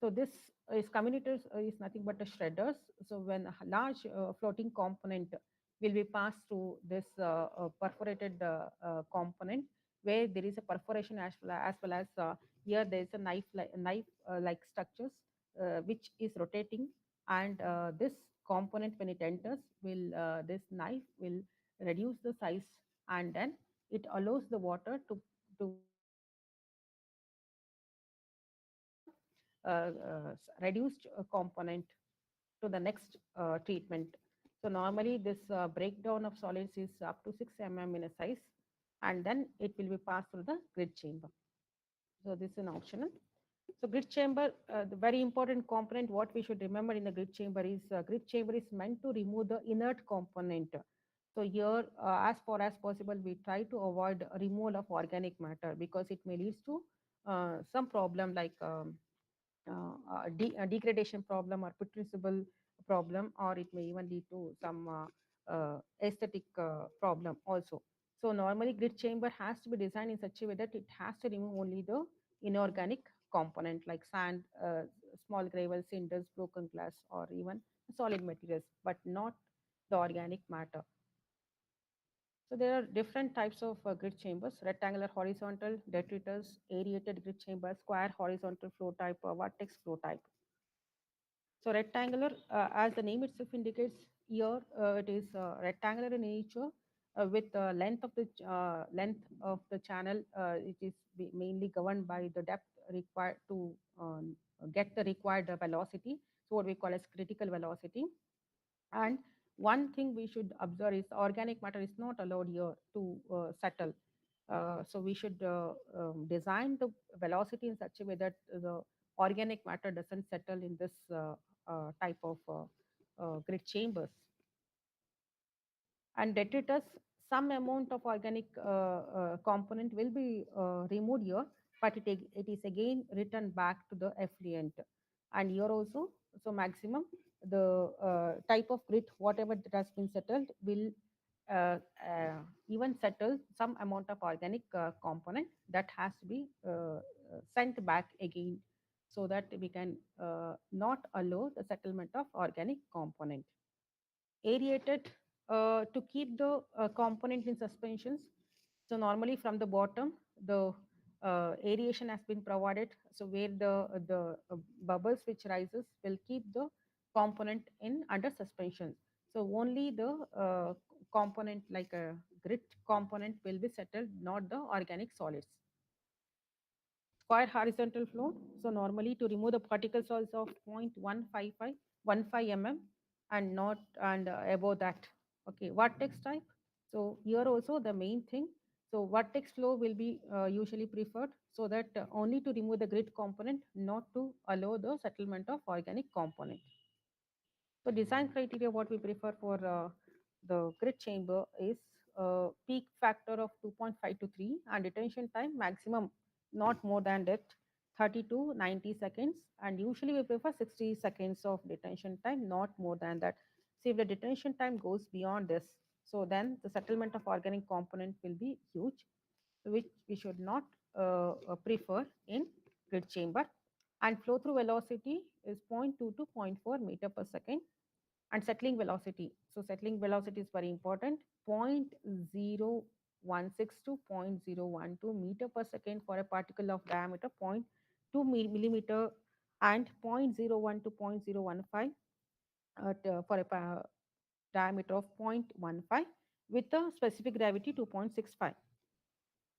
So this is commutators is nothing but a shredders. So when a large floating component will be passed through this perforated component, where there is a perforation as well as here there is a knife like structures which is rotating, and this component when it enters will this knife will reduce the size, and then it allows the water to the reduced component to the next treatment. So normally this breakdown of solids is up to 6 in a size, and then it will be passed through the grid chamber. So this is an optional. So grid chamber, the very important component, what we should remember in the grid chamber is meant to remove the inert component. So here, as far as possible, we try to avoid removal of organic matter, because it may lead to some problem like degradation problem or putrescible problem, or it may even lead to some aesthetic problem also. So normally grid chamber has to be designed in such a way that it has to remove only the inorganic component like sand, small gravel, cinders, broken glass, or even solid materials, but not the organic matter. So there are different types of grid chambers: rectangular horizontal, detritus, aerated grid chamber, square horizontal flow type, vortex flow type. So rectangular, as the name itself indicates, here it is rectangular in nature, with the length of the channel. It is mainly governed by the depth required to get the required velocity. So what we call as critical velocity. And one thing we should observe is organic matter is not allowed here to settle. So we should design the velocity in such a way that the organic matter doesn't settle in this type of grid chambers. And detritus, some amount of organic component will be removed here, but it is again returned back to the effluent. And here also, so maximum the type of grit, whatever that has been settled, will even settle some amount of organic component that has to be sent back again, so that we can not allow the settlement of organic component. Aerated, to keep the component in suspensions. So normally from the bottom, the aeration has been provided. So where the bubbles which rises will keep the component in under suspension. So only the component like a grit component will be settled, not the organic solids. Square horizontal flow. So normally to remove the particle size of 0.155 and not and above that. Okay, vortex type. So here also the main thing. So vortex flow will be usually preferred, so that only to remove the grid component, not to allow the settlement of organic component. So design criteria, what we prefer for the grid chamber is peak factor of 2.5 to 3, and detention time maximum not more than that 30 to 90 seconds, and usually we prefer 60 seconds of detention time, not more than that. See, if the detention time goes beyond this, so then the settlement of organic component will be huge, which we should not prefer in grid chamber. And flow through velocity is zero point 0.2 to zero point 0.4 meter per second. And settling velocity, so settling velocity is very important, 0.016 to 0.012 meter per second for a particle of diameter 0.2 millimeter, and 0.01 to 0.015 for a diameter of 0.15 with a specific gravity 2.65.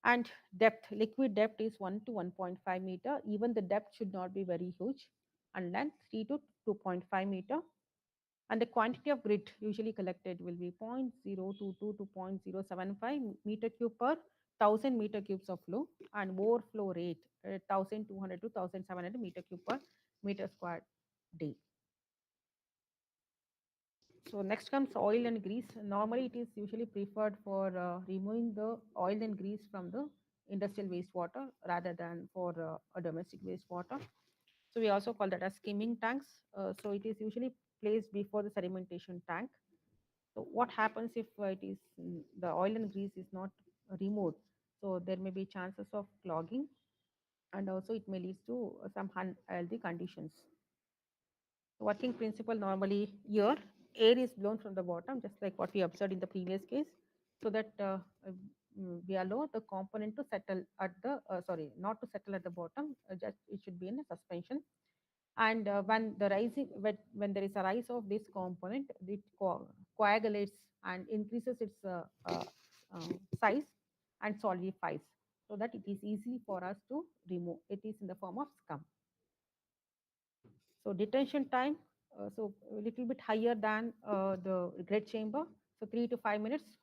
And depth, liquid depth is 1 to 1.5 meter. Even the depth should not be very huge. And length 3 to 2.5 meter. And the quantity of grit usually collected will be 0.022 to 0.075 meter cube per 1000 meter cubes of flow, and overflow rate 1200 to 1700 meter cube per meter squared day. So next comes oil and grease. Normally it is usually preferred for removing the oil and grease from the industrial wastewater rather than for a domestic wastewater. So we also call that as skimming tanks. So it is usually placed before the sedimentation tank. So what happens if it is the oil and grease is not removed? So there may be chances of clogging, and also it may lead to some unhealthy conditions. Working principle normally here, air is blown from the bottom, just like what we observed in the previous case, so that we allow the component to settle at the sorry, not to settle at the bottom, just it should be in a suspension. And when the rising when there is a rise of this component, it coagulates and increases its size and solidifies, so that it is easy for us to remove. It is in the form of scum. So detention time, so a little bit higher than the grid chamber, so 3 to 5 minutes.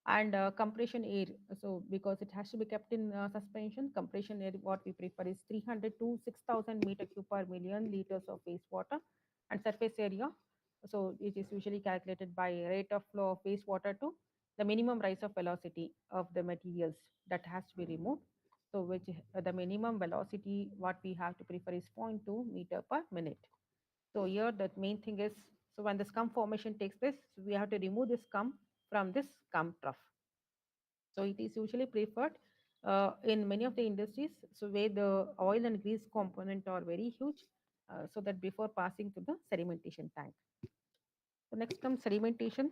And compression air, so because it has to be kept in suspension, compression air what we prefer is 300 to 6000 meter cube per million liters of wastewater. And surface area, so it is usually calculated by rate of flow of wastewater to the minimum rise of velocity of the materials that has to be removed. So which the minimum velocity what we have to prefer is 0.2 meter per minute. So here the main thing is, so when the scum formation takes place, so we have to remove the scum from this scum trough. So it is usually preferred in many of the industries, so where the oil and grease component are very huge, so that before passing to the sedimentation tank. So next comes sedimentation.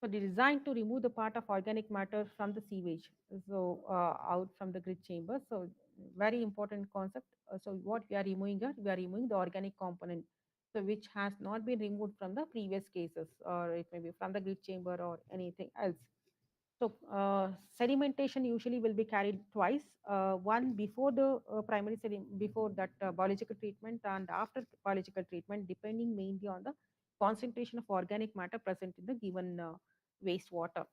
So they designed to remove the part of organic matter from the sewage, so out from the grid chamber. So very important concept. So what we are removing here, we are removing the organic component, so which has not been removed from the previous cases, or it may be from the grid chamber or anything else. So sedimentation usually will be carried twice, one before the before that biological treatment, and after biological treatment, depending mainly on the concentration of organic matter present in the given wastewater.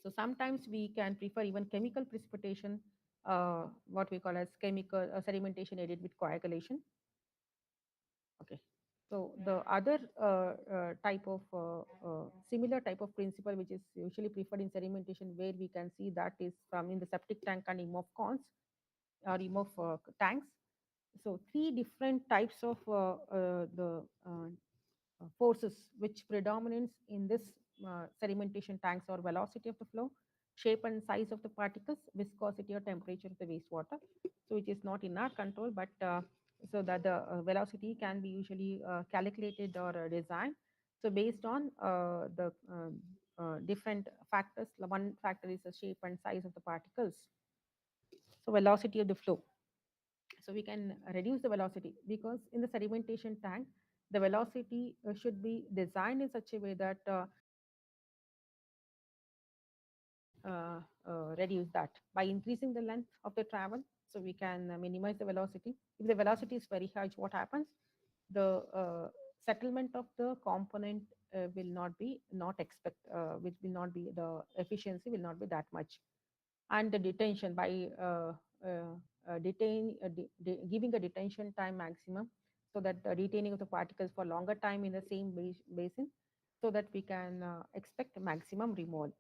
So sometimes we can prefer even chemical precipitation, what we call as chemical sedimentation aided with coagulation. Okay. So the other type of similar type of principle which is usually preferred in sedimentation, where we can see that is from in the septic tank and EMOF cons or EMOF tanks. So three different types of the forces which predominates in this sedimentation tanks, or velocity of the flow, shape and size of the particles, viscosity or temperature of the wastewater. So it is not in our control, but so that the velocity can be usually calculated or designed. So based on the different factors, one factor is the shape and size of the particles. So velocity of the flow. So we can reduce the velocity, because in the sedimentation tank, the velocity should be designed in such a way that reduce that by increasing the length of the travel. So we can minimize the velocity. If the velocity is very high, what happens? The settlement of the component will not be not expect, which will not be, the efficiency will not be that much. And the detention by giving a detention time maximum, so that the retaining of the particles for longer time in the same basin, so that we can expect maximum removal.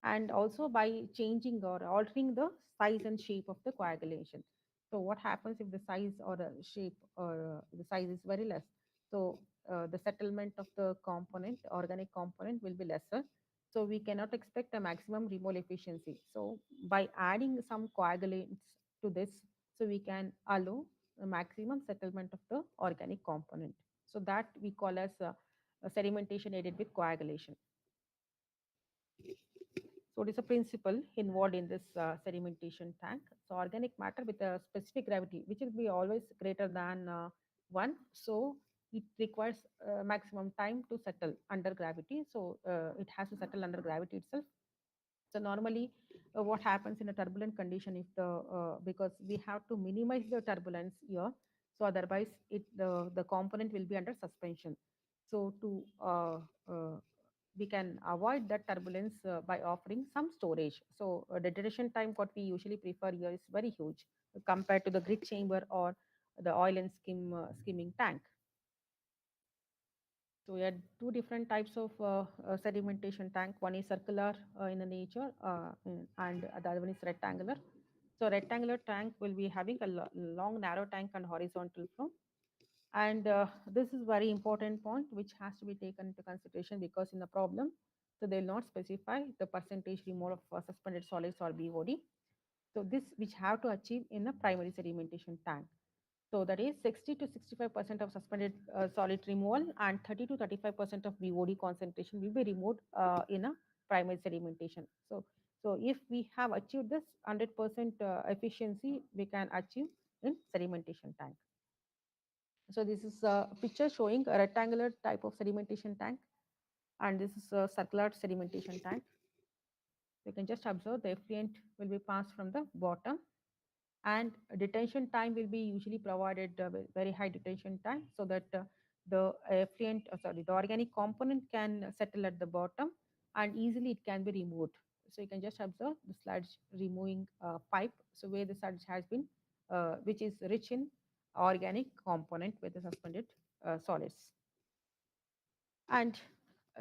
And also by changing or altering the size and shape of the coagulation. So what happens if the size or the shape or the size is very less? So the settlement of the component, organic component, will be lesser. So we cannot expect a maximum removal efficiency. So by adding some coagulants to this, so we can allow a maximum settlement of the organic component. So that we call as a sedimentation aided with coagulation. So it is a principle involved in this sedimentation tank. So organic matter with a specific gravity, which will be always greater than 1. So it requires maximum time to settle under gravity. So it has to settle under gravity itself. So normally, what happens in a turbulent condition, if the because we have to minimize the turbulence here, so otherwise the component will be under suspension. So to we can avoid that turbulence by offering some storage. So the detention time what we usually prefer here is very huge compared to the grid chamber or the oil and skimming tank. So we had two different types of sedimentation tank. One is circular in the nature, and the other one is rectangular. So rectangular tank will be having a long narrow tank and horizontal flow. And this is very important point which has to be taken into consideration, because in the problem, so they will not specify the percentage removal of suspended solids or BOD. So this which have to achieve in a primary sedimentation tank. So that is 60 to 65% of suspended solid removal and 30 to 35% of BOD concentration will be removed in a primary sedimentation. So if we have achieved this 100% efficiency, we can achieve in sedimentation tank. So this is a picture showing a rectangular type of sedimentation tank, and this is a circular sedimentation tank. You can just observe the effluent will be passed from the bottom, and detention time will be usually provided very high detention time, so that the effluent sorry, the organic component can settle at the bottom and easily it can be removed. So you can just observe the sludge removing pipe, so where the sludge has been which is rich in organic component with the suspended solids. And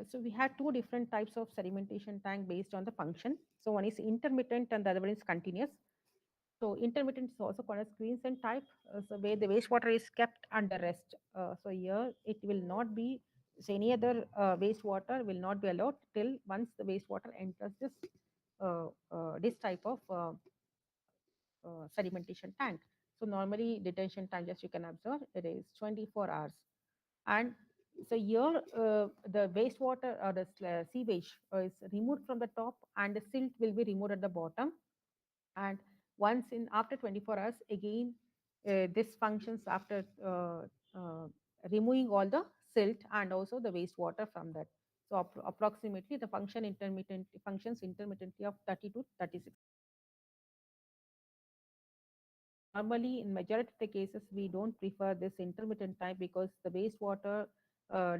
so we had two different types of sedimentation tank based on the function. So one is intermittent and the other one is continuous. So intermittent is also called as quiescent type, so where the wastewater is kept under rest. So here it will not be, so any other wastewater will not be allowed till once the wastewater enters this type of sedimentation tank. So normally detention time, just you can observe, it is 24 hours. And so here the wastewater or the sewage is removed from the top, and the silt will be removed at the bottom. And once in after 24 hours again, this functions after removing all the silt and also the wastewater from that. So approximately the functions intermittently of 30 to 36. So normally, in majority of the cases, we don't prefer this intermittent type, because the wastewater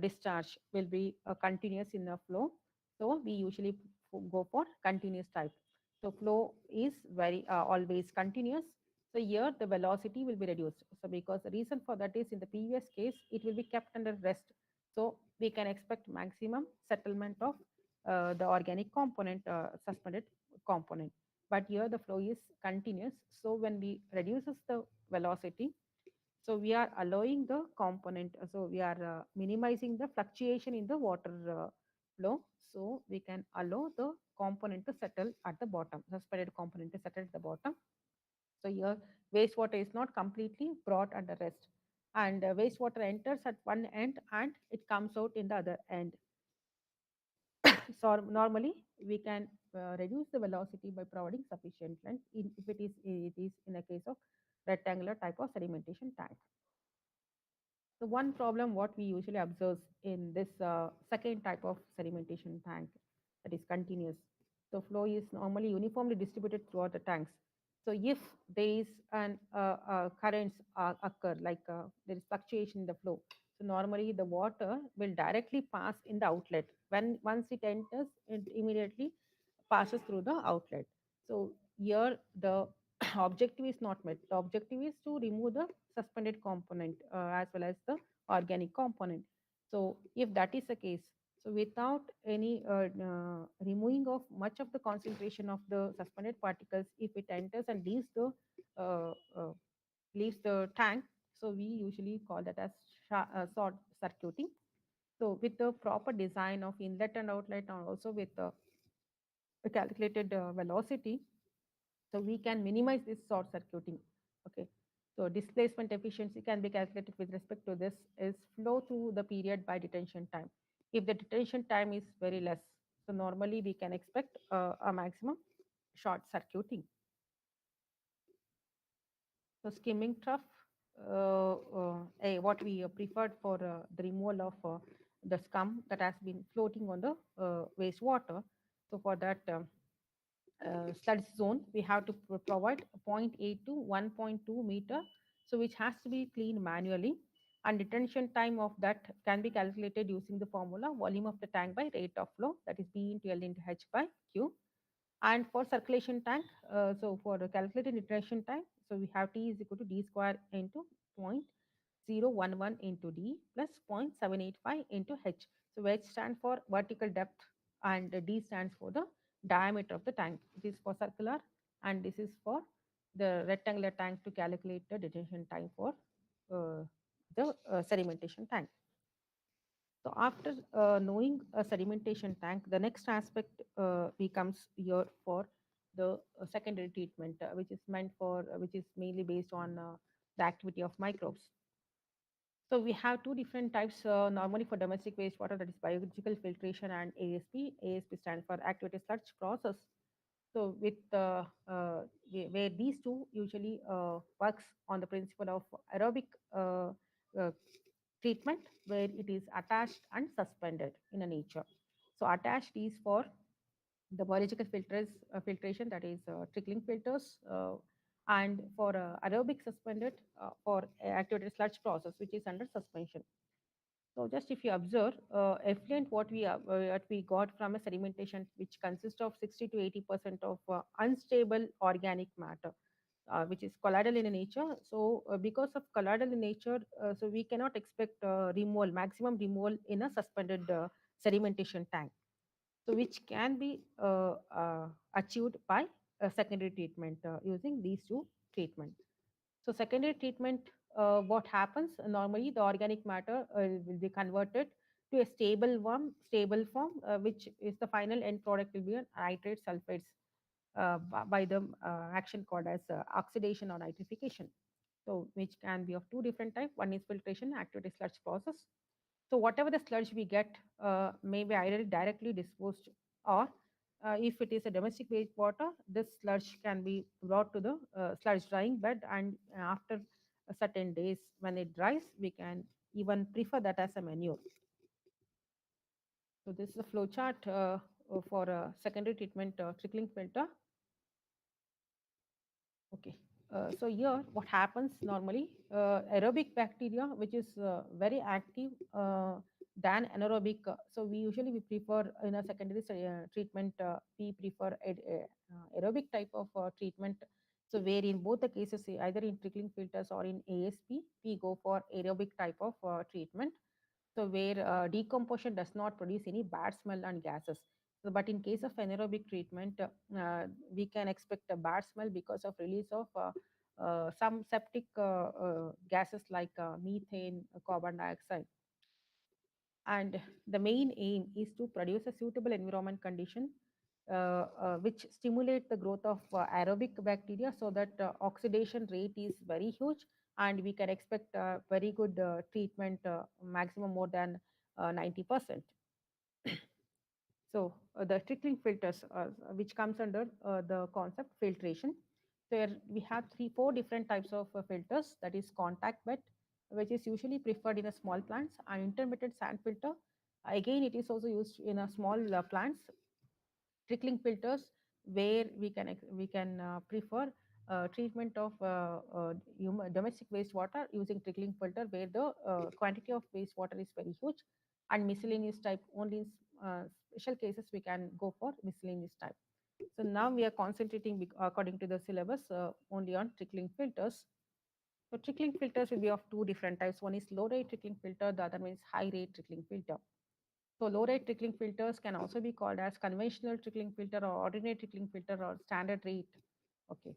discharge will be continuous in the flow. So we usually go for continuous type. So flow is very always continuous. So here the velocity will be reduced. So because the reason for that is, in the previous case, it will be kept under rest. So we can expect maximum settlement of the organic component, suspended component. But here the flow is continuous. So when we reduces the velocity, so we are allowing the component, so we are minimizing the fluctuation in the water flow. So we can allow the component to settle at the bottom, suspended component to settle at the bottom. So here wastewater is not completely brought under rest, and wastewater enters at one end and it comes out in the other end. So normally we can reduce the velocity by providing sufficient length if it is in a case of rectangular type of sedimentation tank. So one problem what we usually observe in this second type of sedimentation tank, that is continuous. So flow is normally uniformly distributed throughout the tanks. So if there is an currents occur, like there is fluctuation in the flow, so normally the water will directly pass in the outlet. When once it enters, it immediately passes through the outlet. So here the objective is not met. The objective is to remove the suspended component as well as the organic component. So if that is the case, so without any removing of much of the concentration of the suspended particles, if it enters and leaves the uh, uh, leaves the tank. So we usually call that as short circuiting. So with the proper design of inlet and outlet, and also with the calculated velocity, so we can minimize this short circuiting. Okay. So displacement efficiency can be calculated with respect to this is flow through the period by detention time. If the detention time is very less, so normally we can expect a maximum short circuiting. So skimming trough, what we preferred for the removal of the scum that has been floating on the wastewater. So for that sludge zone, we have to provide 0.8 to 1.2 meter, so which has to be cleaned manually. And detention time of that can be calculated using the formula volume of the tank by rate of flow, that is B into L into H by Q. And for circulation tank, so for the calculated detention time, so we have T is equal to D square into 0.011 into D plus 0.785 into H. So H stands for vertical depth and D stands for the diameter of the tank. This is for circular and this is for the rectangular tank to calculate the detention time for the sedimentation tank. So after knowing a sedimentation tank, the next aspect becomes here for the secondary treatment, which is meant for, which is mainly based on the activity of microbes. So we have two different types normally for domestic wastewater, that is biological filtration and ASP. ASP stands for activated sludge process. So with where these two usually works on the principle of aerobic uh, treatment, where it is attached and suspended in a nature. So attached is for the biological filtration, that is trickling filters, and for aerobic suspended for activated sludge process, which is under suspension. So just if you observe, effluent what we got from a sedimentation, which consists of 60 to 80% of unstable organic matter, which is colloidal in nature. So because of colloidal in nature, so we cannot expect removal, maximum removal in a suspended sedimentation tank. So which can be achieved by a secondary treatment using these two treatments. So secondary treatment, what happens normally, the organic matter will be converted to a stable form, which is the final end product will be an nitrate sulfates by the action called as oxidation or nitrification. So which can be of two different types. One is filtration, activated sludge process. So whatever the sludge we get may be either directly disposed, or if it is a domestic wastewater, this sludge can be brought to the sludge drying bed, and after a certain days when it dries, we can even prefer that as a manure. So this is a flow chart for a secondary treatment trickling filter. Okay. So here, what happens normally, aerobic bacteria, which is very active than anaerobic. So we prefer in a secondary treatment, we prefer aerobic type of treatment. So where in both the cases, either in trickling filters or in ASP, we go for aerobic type of treatment. So where decomposition does not produce any bad smell and gases. So, but in case of anaerobic treatment, we can expect a bad smell because of release of some septic gases like methane, carbon dioxide. And the main aim is to produce a suitable environment condition which stimulate the growth of aerobic bacteria, so that oxidation rate is very huge, and we can expect very good treatment, maximum more than 90%. So the trickling filters, which comes under the concept filtration. There we have four different types of filters. That is contact bed, which is usually preferred in a small plants, and intermittent sand filter. Again, it is also used in a small plants. Trickling filters, where we can prefer treatment of domestic wastewater using trickling filter, where the quantity of wastewater is very huge, and miscellaneous type only in special cases we can go for miscellaneous type. So now we are concentrating according to the syllabus only on trickling filters. So trickling filters will be of two different types. One is low rate trickling filter, the other one is high rate trickling filter. So low rate trickling filters can also be called as conventional trickling filter or ordinary trickling filter or standard rate. Okay.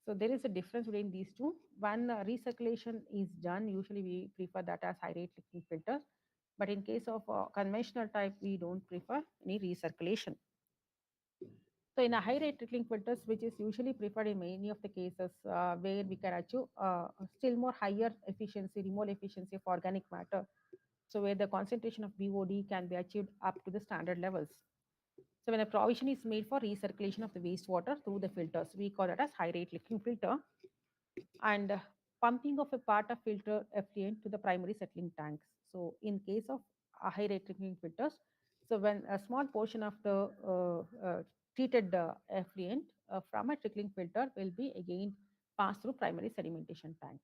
So there is a difference between these two. When recirculation is done, usually we prefer that as high rate leaking filters. But in case of conventional type, we don't prefer any recirculation. So in a high rate trickling filters, which is usually preferred in many of the cases where we can achieve still more higher efficiency, removal efficiency of organic matter. So where the concentration of BOD can be achieved up to the standard levels. So when a provision is made for recirculation of the wastewater through the filters, we call that as high rate leaking filter, and pumping of a part of filter effluent to the primary settling tanks. So in case of high rate drinking filters, so when a small portion of the treated effluent from a trickling filter will be again passed through primary sedimentation tank.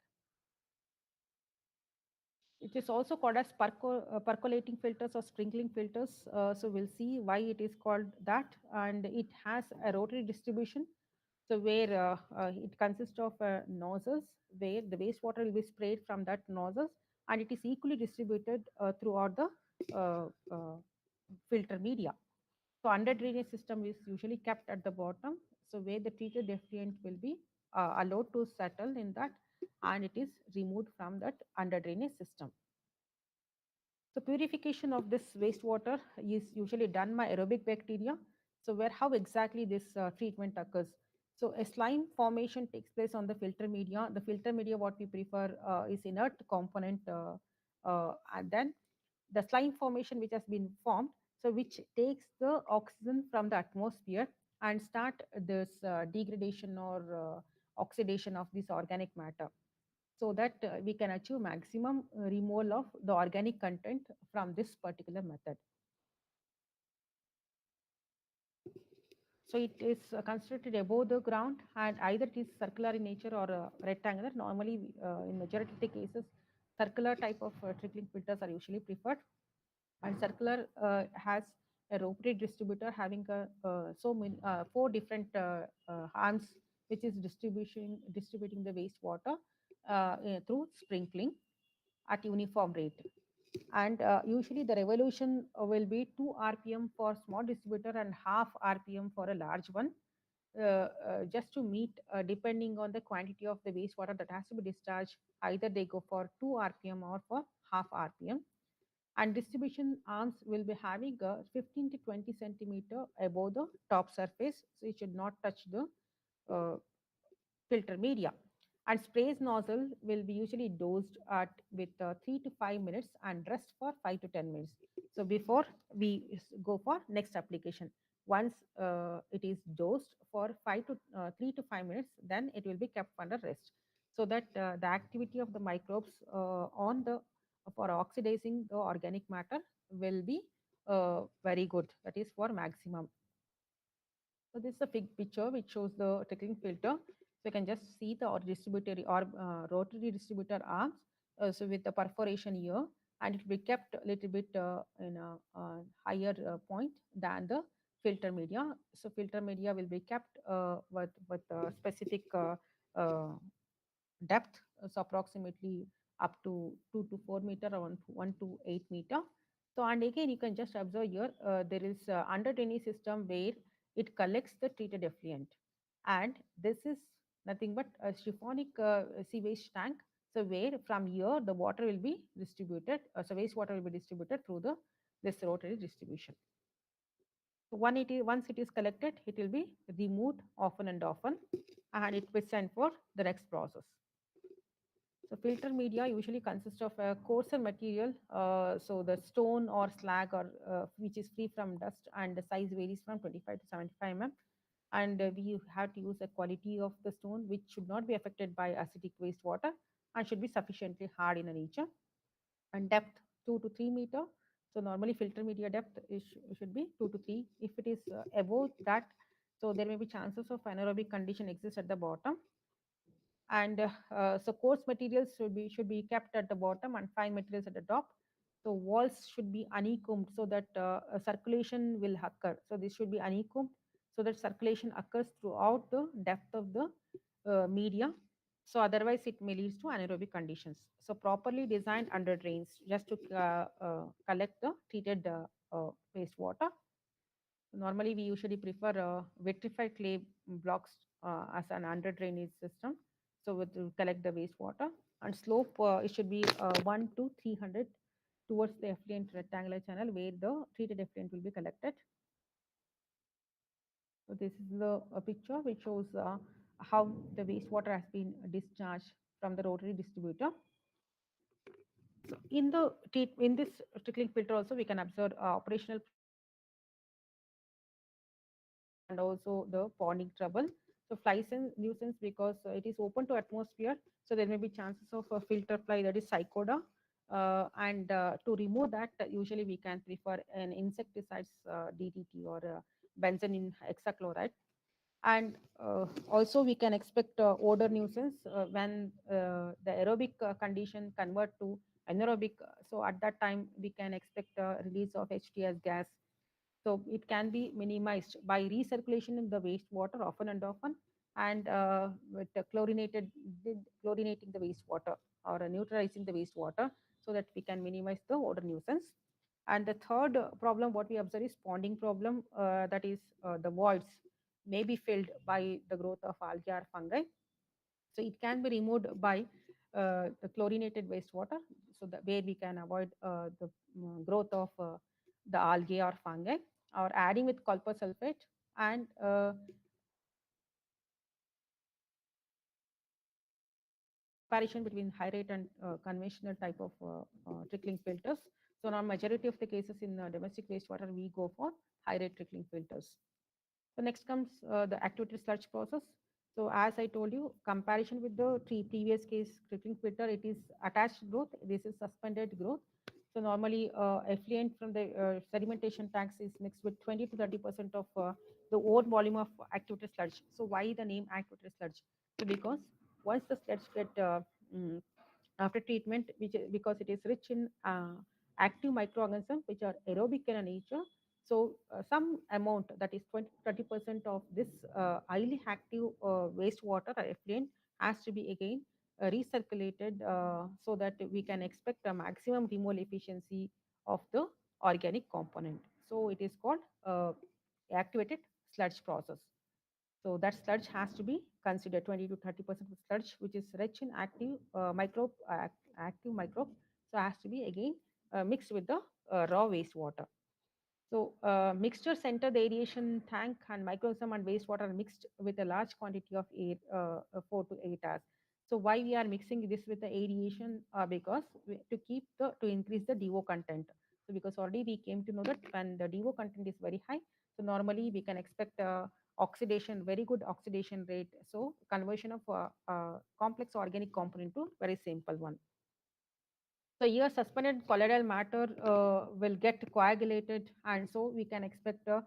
It is also called as percolating filters or sprinkling filters. So we'll see why it is called that, and it has a rotary distribution. So where it consists of nozzles where the wastewater will be sprayed from that nozzles, and it is equally distributed throughout the filter media. So under drainage system is usually kept at the bottom. So where the treated effluent will be allowed to settle in that, and it is removed from that under drainage system. So purification of this wastewater is usually done by aerobic bacteria. So where how exactly this treatment occurs? So a slime formation takes place on the filter media. The filter media what we prefer is inert component, and then the slime formation which has been formed, so which takes the oxygen from the atmosphere and start this degradation or oxidation of this organic matter, so that we can achieve maximum removal of the organic content from this particular method. So it is constructed above the ground, and either it is circular in nature or rectangular. Normally, in majority of the cases, circular type of trickling filters are usually preferred, and circular has a rotary distributor having so many four different arms, which is distributing the wastewater through sprinkling at uniform rate. And usually the revolution will be 2 rpm for small distributor and half rpm for a large one, just to meet depending on the quantity of the wastewater that has to be discharged. Either they go for 2 rpm or for half rpm, and distribution arms will be having 15 to 20 centimeter above the top surface, so it should not touch the uh, filter media. And sprays nozzle will be usually dosed at with 3 to 5 minutes and rest for 5 to 10 minutes. So before we go for next application, once it is dosed for 3 to 5 minutes, then it will be kept under rest, so that the activity of the microbes on the for oxidizing the organic matter will be very good. That is for maximum. So this is a big picture which shows the trickling filter. So you can just see the distributor or rotary distributor arms. So with the perforation here, and it will be kept a little bit in a higher point than the filter media. So filter media will be kept with specific depth, so approximately up to 2 to 4 meter or 1 to 8 meter. So and again you can just observe here there is under drainage system where it collects the treated effluent, and this is nothing but a chiffonic sewage tank. So where from here the water will be distributed, so wastewater will be distributed through the this rotary distribution. So once it is collected, it will be removed often and often, and it will be sent for the next process. So filter media usually consists of a coarser material, so the stone or slag or which is free from dust, and the size varies from 25 to 75 mm. And we have to use the quality of the stone which should not be affected by acidic wastewater and should be sufficiently hard in nature. And depth 2 to 3 meter. So normally filter media depth should be 2 to 3. If it is above that, so there may be chances of anaerobic condition exist at the bottom, and so coarse materials should be kept at the bottom and fine materials at the top. So walls should be honeycombed so that circulation will occur. So this should be honeycombed so that circulation occurs throughout the depth of the media. So otherwise it may lead to anaerobic conditions. So properly designed under drains just to collect the treated wastewater. Normally we usually prefer vitrified clay blocks as an under drainage system. So it will collect the wastewater, and slope it should be 1 to 300 towards the effluent rectangular channel where the treated effluent will be collected. So this is the picture which shows how the wastewater has been discharged from the rotary distributor. So in this trickling filter also we can observe operational problems like and also the ponding trouble. So flies and nuisance because it is open to atmosphere, so there may be chances of a filter fly, that is cycoda. And to remove that, usually we can prefer an insecticides, DDT or benzoyl hexachloride. And also we can expect odor nuisance when the aerobic condition convert to anaerobic. So at that time we can expect release of HTS gas. So it can be minimized by recirculation in the wastewater often and often, and with the chlorinating the wastewater or neutralizing the wastewater, so that we can minimize the odor nuisance. And the third problem what we observe is ponding problem, that is the voids may be filled by the growth of algae or fungi. So it can be removed by the chlorinated wastewater, so that where we can avoid the growth of the algae or fungi, or adding with copper sulfate. And comparison between high rate and conventional type of trickling filters. So now majority of the cases in domestic wastewater we go for high rate trickling filters. So next comes the activated sludge process. So as I told you, comparison with the previous case trickling filter, it is attached growth. This is suspended growth. So normally effluent from the sedimentation tanks is mixed with 20 to 30% of the old volume of activated sludge. So why the name activated sludge? So because once the sludge get mm, after treatment, which because it is rich in active microorganisms which are aerobic in nature. So some amount, that is 20 30% of this highly active wastewater or effluent has to be again recirculated, so that we can expect a maximum removal efficiency of the organic component. So it is called activated sludge process. So that sludge has to be considered 20 to 30% of sludge, which is rich in active active microbes. So has to be again mixed with the raw wastewater. So mixture center, the aeration tank and microorganism and wastewater are mixed with a large quantity of air, 4 to 8 hours. So why we are mixing this with the aeration? Because to increase the DO content. So because already we came to know that when the DO content is very high, so normally we can expect oxidation, very good oxidation rate. So conversion of complex organic component to very simple one. So here suspended colloidal matter will get coagulated, and so we can expect a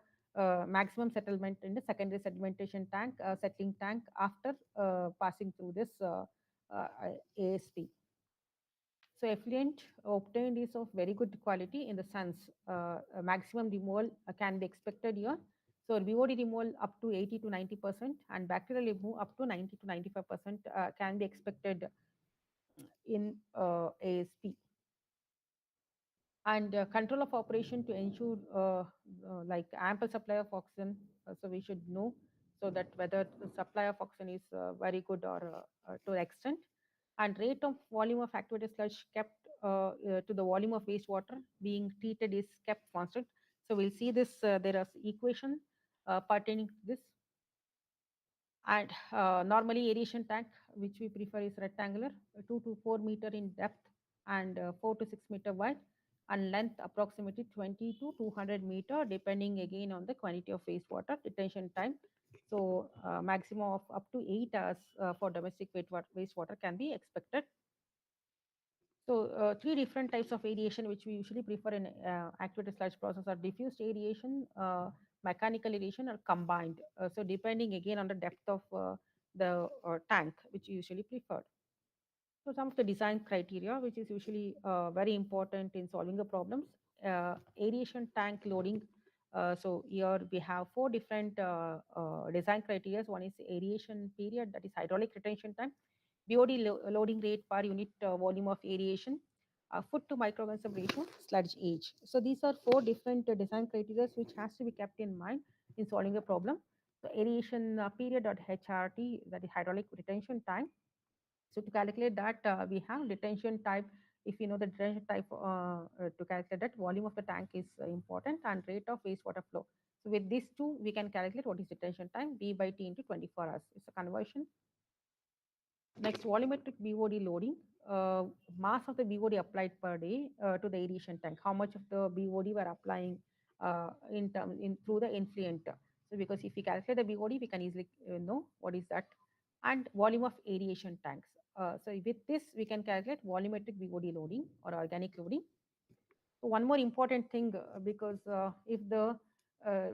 maximum settlement in the secondary sedimentation tank, settling tank, after passing through this uh, ASP. So effluent obtained is of very good quality in the sense a maximum removal can be expected here. So BOD removal up to 80 to 90%, and bacterial removal up to 90 to 95% can be expected in ASP. And control of operation to ensure like ample supply of oxygen. So we should know, so that whether the supply of oxygen is very good or to the extent. And rate of volume of activated sludge kept to the volume of wastewater being treated is kept constant. So we'll see this, there is equation pertaining to this. And normally aeration tank which we prefer is rectangular, 2 to 4 meter in depth, and 4 to 6 meter wide, and length approximately 20 to 200 meter, depending again on the quantity of wastewater detention time. So maximum of up to 8 hours for domestic wastewater can be expected. So three different types of aeration which we usually prefer in activated sludge process are diffused aeration, mechanical aeration, or combined. So depending again on the depth of the tank which you usually preferred. So some of the design criteria which is usually very important in solving the problems. Aeration tank loading. So here we have four different design criteria. One is aeration period, that is hydraulic retention time, BOD loading rate per unit volume of aeration, foot to microorganism ratio, sludge age. So these are four different design criteria which has to be kept in mind in solving a problem. So aeration period or HRT, that is hydraulic retention time. So to calculate that, we have detention type. If you know the detention type, to calculate that, volume of the tank is important, and rate of wastewater flow. So with these two, we can calculate what is detention time, V by T into 24 hours. It's a conversion. Next, volumetric BOD loading. Mass of the BOD applied per day to the aeration tank. How much of the BOD we are applying in through the influent. So because if we calculate the BOD, we can easily know what is that. And volume of aeration tanks. So with this, we can calculate volumetric BOD loading or organic loading. So one more important thing, because if the uh,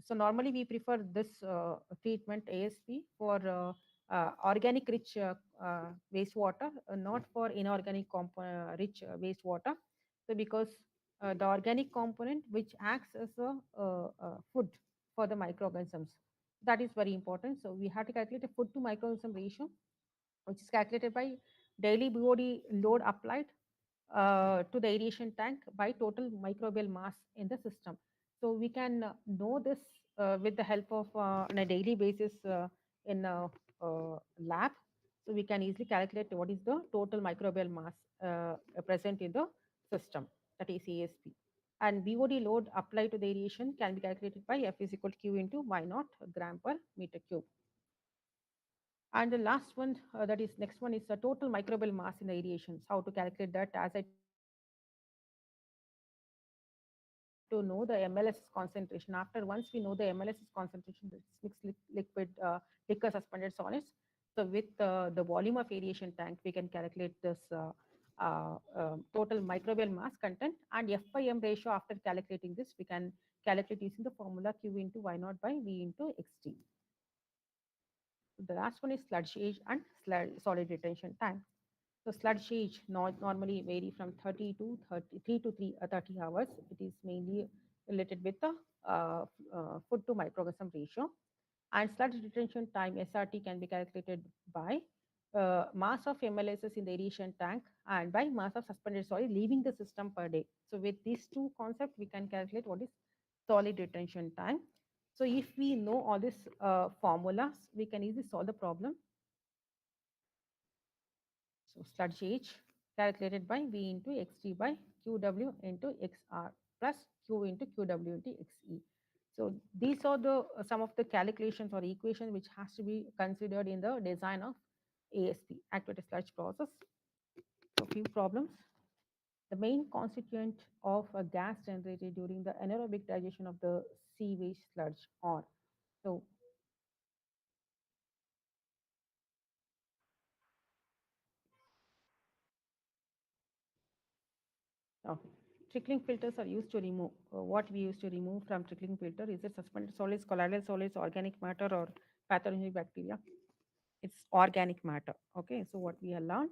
so normally we prefer this treatment ASP for organic rich wastewater, not for inorganic rich wastewater. So because the organic component which acts as a food for the microorganisms, that is very important. So we have to calculate a food to microorganism ratio, which is calculated by daily BOD load applied to the aeration tank by total microbial mass in the system. So we can know this with the help of on a daily basis in a lab. So we can easily calculate what is the total microbial mass present in the system, that is ASP. And BOD load applied to the aeration can be calculated by F is equal to Q into Y naught gram per meter cube. And the last one, that is next one, is the total microbial mass in the aerations. How to calculate that? As I told you, we have to know the MLS concentration. After once we know the MLS concentration, this mixed liquid, liquor suspended solids. So with the volume of aeration tank, we can calculate this total microbial mass content, and F by M ratio. After calculating this, we can calculate using the formula Q into Y naught by V into XT. The last one is sludge age and solid retention time. So sludge age normally vary from 30 to 33 to 30 hours. It is mainly related with the food to microorganism ratio. And sludge retention time, SRT, can be calculated by mass of MLSs in the aeration tank and by mass of suspended solid leaving the system per day. So with these two concepts, we can calculate what is solid retention time. So if we know all these formulas, we can easily solve the problem. So sludge age calculated by V into XT by QW into XR plus Q into QW into XE. So these are the some of the calculations or equations which has to be considered in the design of ASP, activated sludge process. So few problems. The main constituent of a gas generated during the anaerobic digestion of the sewage sludge or so okay. Trickling filters are used to remove. What we used to remove from trickling filter, is it suspended solids, colloidal solids, organic matter, or pathogenic bacteria? It's organic matter. Okay, so what we have learned.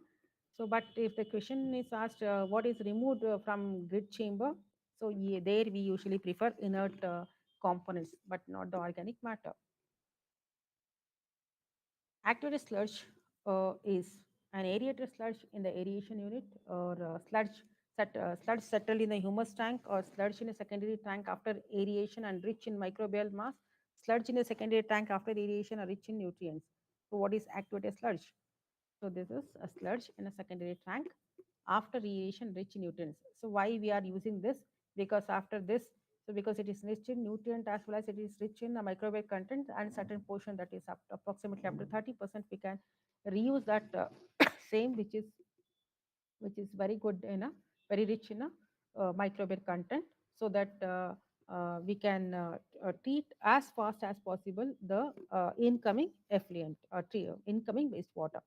So, but if the question is asked, what is removed from grid chamber? So there we usually prefer inert components, but not the organic matter. Activated sludge is an aerated sludge in the aeration unit, or sludge settled in the humus tank, or sludge in a secondary tank after aeration and rich in microbial mass, sludge in a secondary tank after aeration are rich in nutrients. So what is activated sludge? So this is a sludge in a secondary tank after aeration rich in nutrients. So why we are using this? Because after this, so because it is rich in nutrient as well as it is rich in the microbial content, and certain portion that is up to approximately up to 30%, we can reuse that same, which is very good in a very rich in a microbial content, so that we can treat as fast as possible the incoming effluent or incoming wastewater.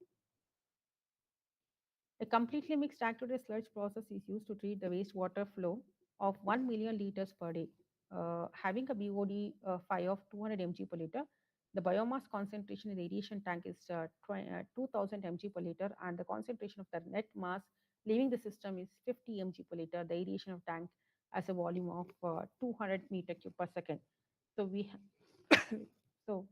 A completely mixed activated sludge process is used to treat the wastewater flow of 1 million liters per day. Having a BOD 5 of 200 mg per liter, the biomass concentration in the aeration tank is 2000 mg per liter, and the concentration of the net mass leaving the system is 50 mg per liter. The aeration of tank has a volume of 200 meter cube per second. So we so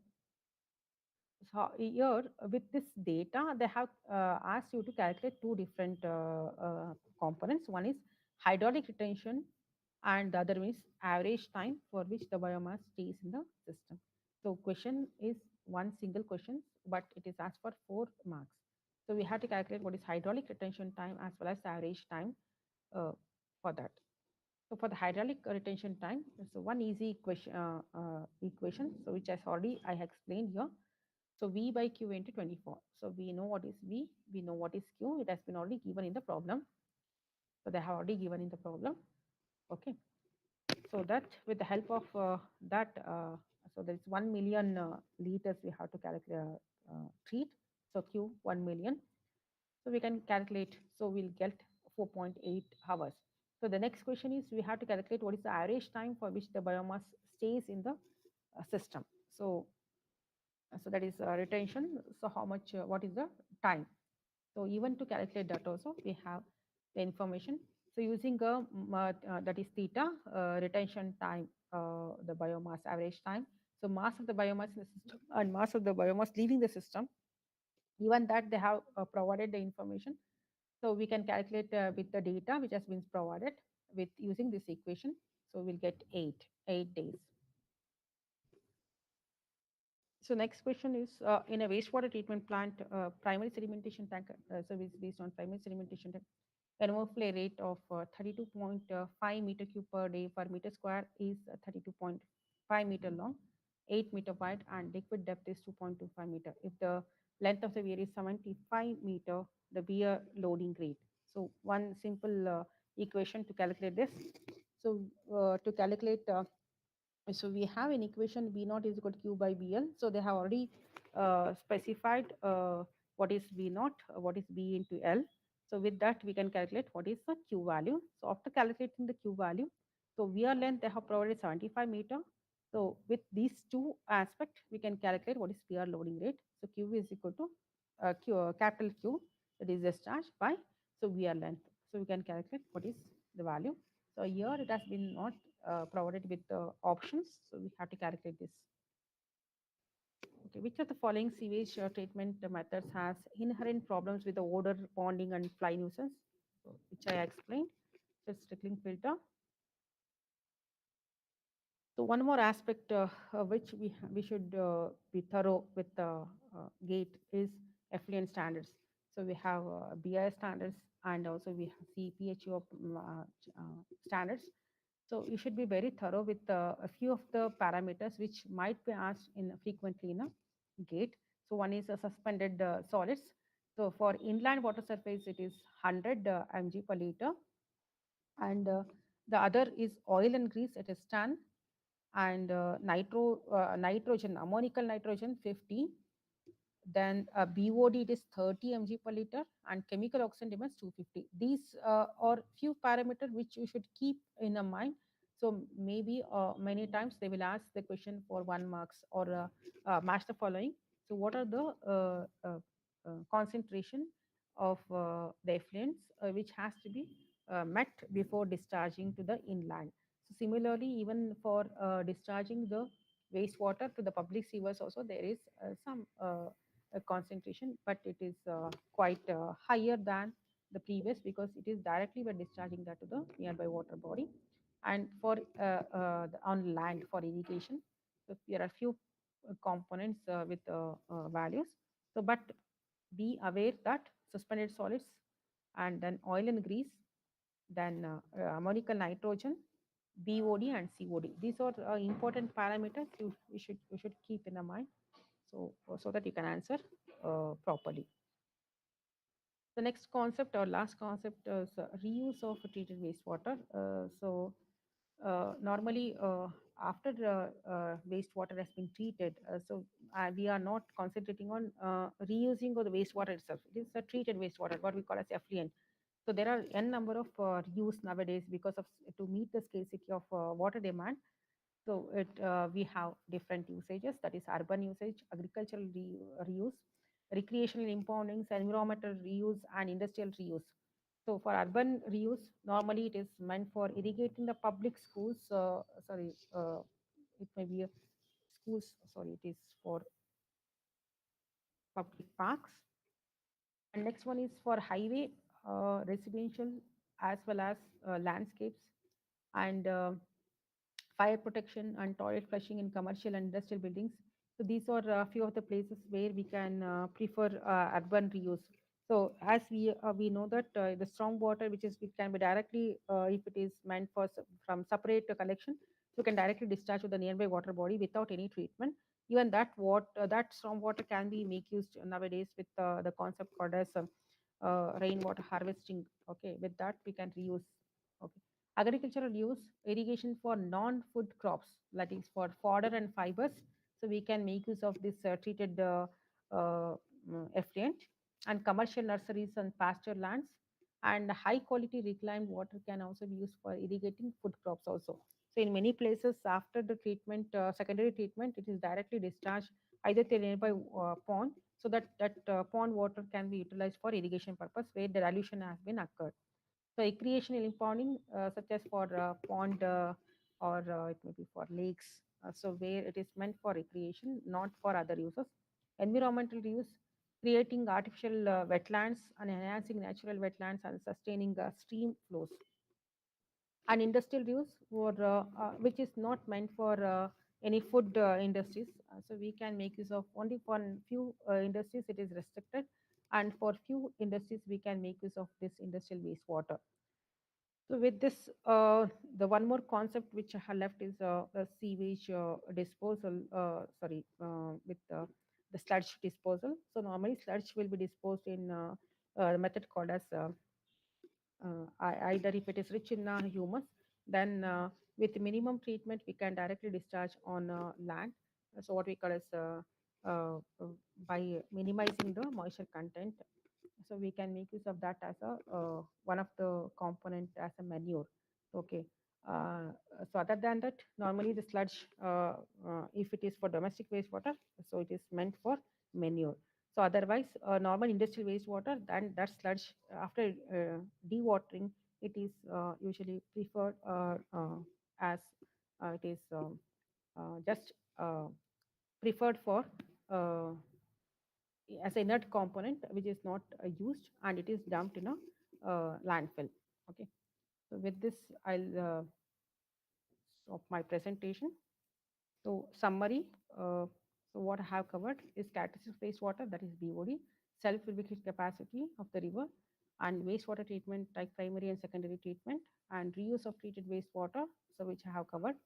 so here, with this data, they have asked you to calculate two different components. One is hydraulic retention, and the other one is average time for which the biomass stays in the system. So question is one single question, but it is asked for 4 marks. So we have to calculate what is hydraulic retention time as well as the average time uh, for that. So for the hydraulic retention time, so one easy equation, so which I have explained here. So V by Q into 24. So we know what is V, we know what is Q. It has been already given in the problem. So they have already given in the problem. Okay. So that with the help of so there is 1 million liters we have to calculate treat. So Q 1 million. So we can calculate. So we'll get 4.8 hours. So the next question is we have to calculate what is the average time for which the biomass stays in the system. So that is retention. So how much? What is the time? So even to calculate that also we have the information. So using that is theta retention time, the biomass average time. So mass of the biomass in the system and mass of the biomass leaving the system. Even that they have provided the information. So we can calculate with the data which has been provided with using this equation. So we'll get 8 days. So next question is in a wastewater treatment plant, primary sedimentation tank service based on primary sedimentation tank, an overflow rate of 32.5 meter cube per day per meter square is 32.5 meter long, 8 meter wide, and liquid depth is 2.25 meter. If the length of the weir is 75 meter, the weir loading rate. So one simple equation to calculate this. So to calculate so we have an equation V naught is equal to Q by BL. So they have already specified what is V naught, what is B into L. So with that, we can calculate what is the Q value. So after calculating the Q value, so weir length they have provided 75 meter. So with these two aspects, we can calculate what is weir loading rate. So Q is equal to capital Q, that is discharge by so weir length. So we can calculate what is the value. So here it has been not provided with the options. So we have to calculate this. Okay, which of the following sewage treatment methods has inherent problems with the odor, ponding, and fly nuisance? So, which I explained. So it's trickling filter. So one more aspect which we should be thorough with the gate is effluent standards. So we have BIS standards and also we have CPHU standards. So you should be very thorough with a few of the parameters which might be asked in frequently in a gate. So one is suspended solids. So for inland water surface, it is 100 mg per liter, and the other is oil and grease. It is 10, and nitrogen, ammonical nitrogen 50. Then BOD it is 30 mg per liter, and chemical oxygen demands 250. These are few parameters which you should keep in a mind. So maybe many times they will ask the question for 1 marks or match the following. So what are the concentration of the effluents which has to be met before discharging to the inland? So similarly, even for discharging the wastewater to the public sewers also there is some concentration, but it is quite higher than the previous because it is directly we're discharging that to the nearby water body. And for on land for irrigation, so there are few components with values. So, but be aware that suspended solids and then oil and grease, then ammonical nitrogen, BOD and COD. These are important parameters you should keep in the mind, so that you can answer properly. The next concept or last concept is reuse of treated wastewater. Normally, after wastewater has been treated, we are not concentrating on reusing of the wastewater itself. It is a treated wastewater, what we call as effluent. So there are n number of reuse nowadays because of to meet the scarcity of water demand. So we have different usages, that is urban usage, agricultural reuse, recreational impoundings, environmental reuse, and industrial reuse. So for urban reuse, normally it is meant for irrigating the public schools. It may be schools. Sorry, it is for public parks. And next one is for highway, residential, as well as landscapes, and fire protection and toilet flushing in commercial and industrial buildings, So these are a few of the places where we can prefer urban reuse. So as we know that the storm water, which is it can be directly if it is meant for from separate collection, you can directly discharge to the nearby water body without any treatment. Even that storm water can be make used nowadays with the concept called as rainwater harvesting. Okay, with that we can reuse. Okay, agricultural use irrigation for non-food crops, that is for fodder and fibers, so we can make use of this treated effluent, and commercial nurseries and pasture lands, and high quality reclaimed water can also be used for irrigating food crops also. So in many places after the treatment, secondary treatment, it is directly discharged either to a nearby pond, so that pond water can be utilized for irrigation purpose where the dilution has been occurred. So recreational impounding, such as for pond or it may be for lakes, so where it is meant for recreation, not for other uses. Environmental use, creating artificial wetlands and enhancing natural wetlands and sustaining stream flows. And industrial use, for which is not meant for any food industries. So we can make use of only for few industries it is restricted, and for few industries we can make use of this industrial wastewater. So with this, the one more concept which I have left is the sewage disposal. With the sludge disposal. So normally sludge will be disposed in a method called as either if it is rich in humus, then with minimum treatment we can directly discharge on land. So what we call as uh, uh, by minimizing the moisture content, so we can make use of that as a one of the component as a manure. Okay. So other than that, normally the sludge, if it is for domestic wastewater, so it is meant for manure. So otherwise, normal industrial wastewater, then that sludge after dewatering, it is usually preferred as it is just preferred for uh, as a inert component which is not used, and it is dumped in a landfill. Okay. So with this, I'll stop my presentation. So summary, so what I have covered is characteristics of wastewater, that is BOD, self-lubrication capacity of the river, and wastewater treatment like primary and secondary treatment, and reuse of treated wastewater, so which I have covered.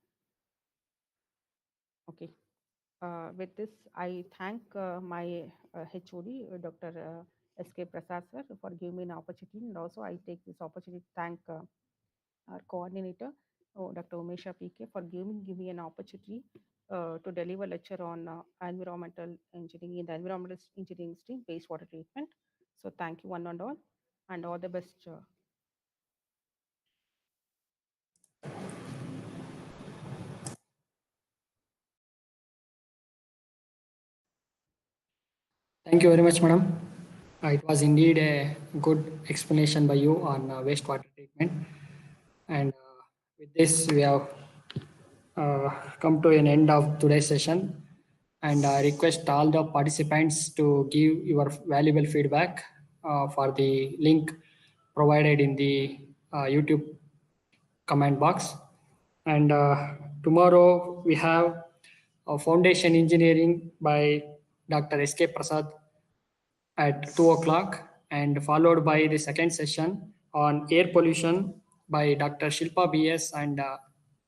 Okay. With this, I thank my HOD, Dr. S.K. Prasad sir, for giving me an opportunity, and also I take this opportunity to thank our coordinator, Dr. Umesha PK, for giving me an opportunity to deliver lecture on environmental engineering in the environmental engineering stream, wastewater treatment. So thank you one and all the best. Thank you very much, madam. It was indeed a good explanation by you on wastewater treatment. And with this, we have come to an end of today's session. And I request all the participants to give your valuable feedback for the link provided in the YouTube comment box. And tomorrow we have Foundation Engineering by Dr. S.K. Prasad at 2 o'clock, and followed by the second session on air pollution by Dr. Shilpa B.S. and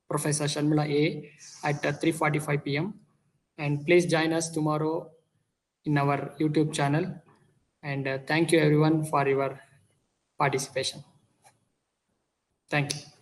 Professor Sharmila A. at 3:45 p.m. And please join us tomorrow in our YouTube channel. And thank you everyone for your participation. Thank you.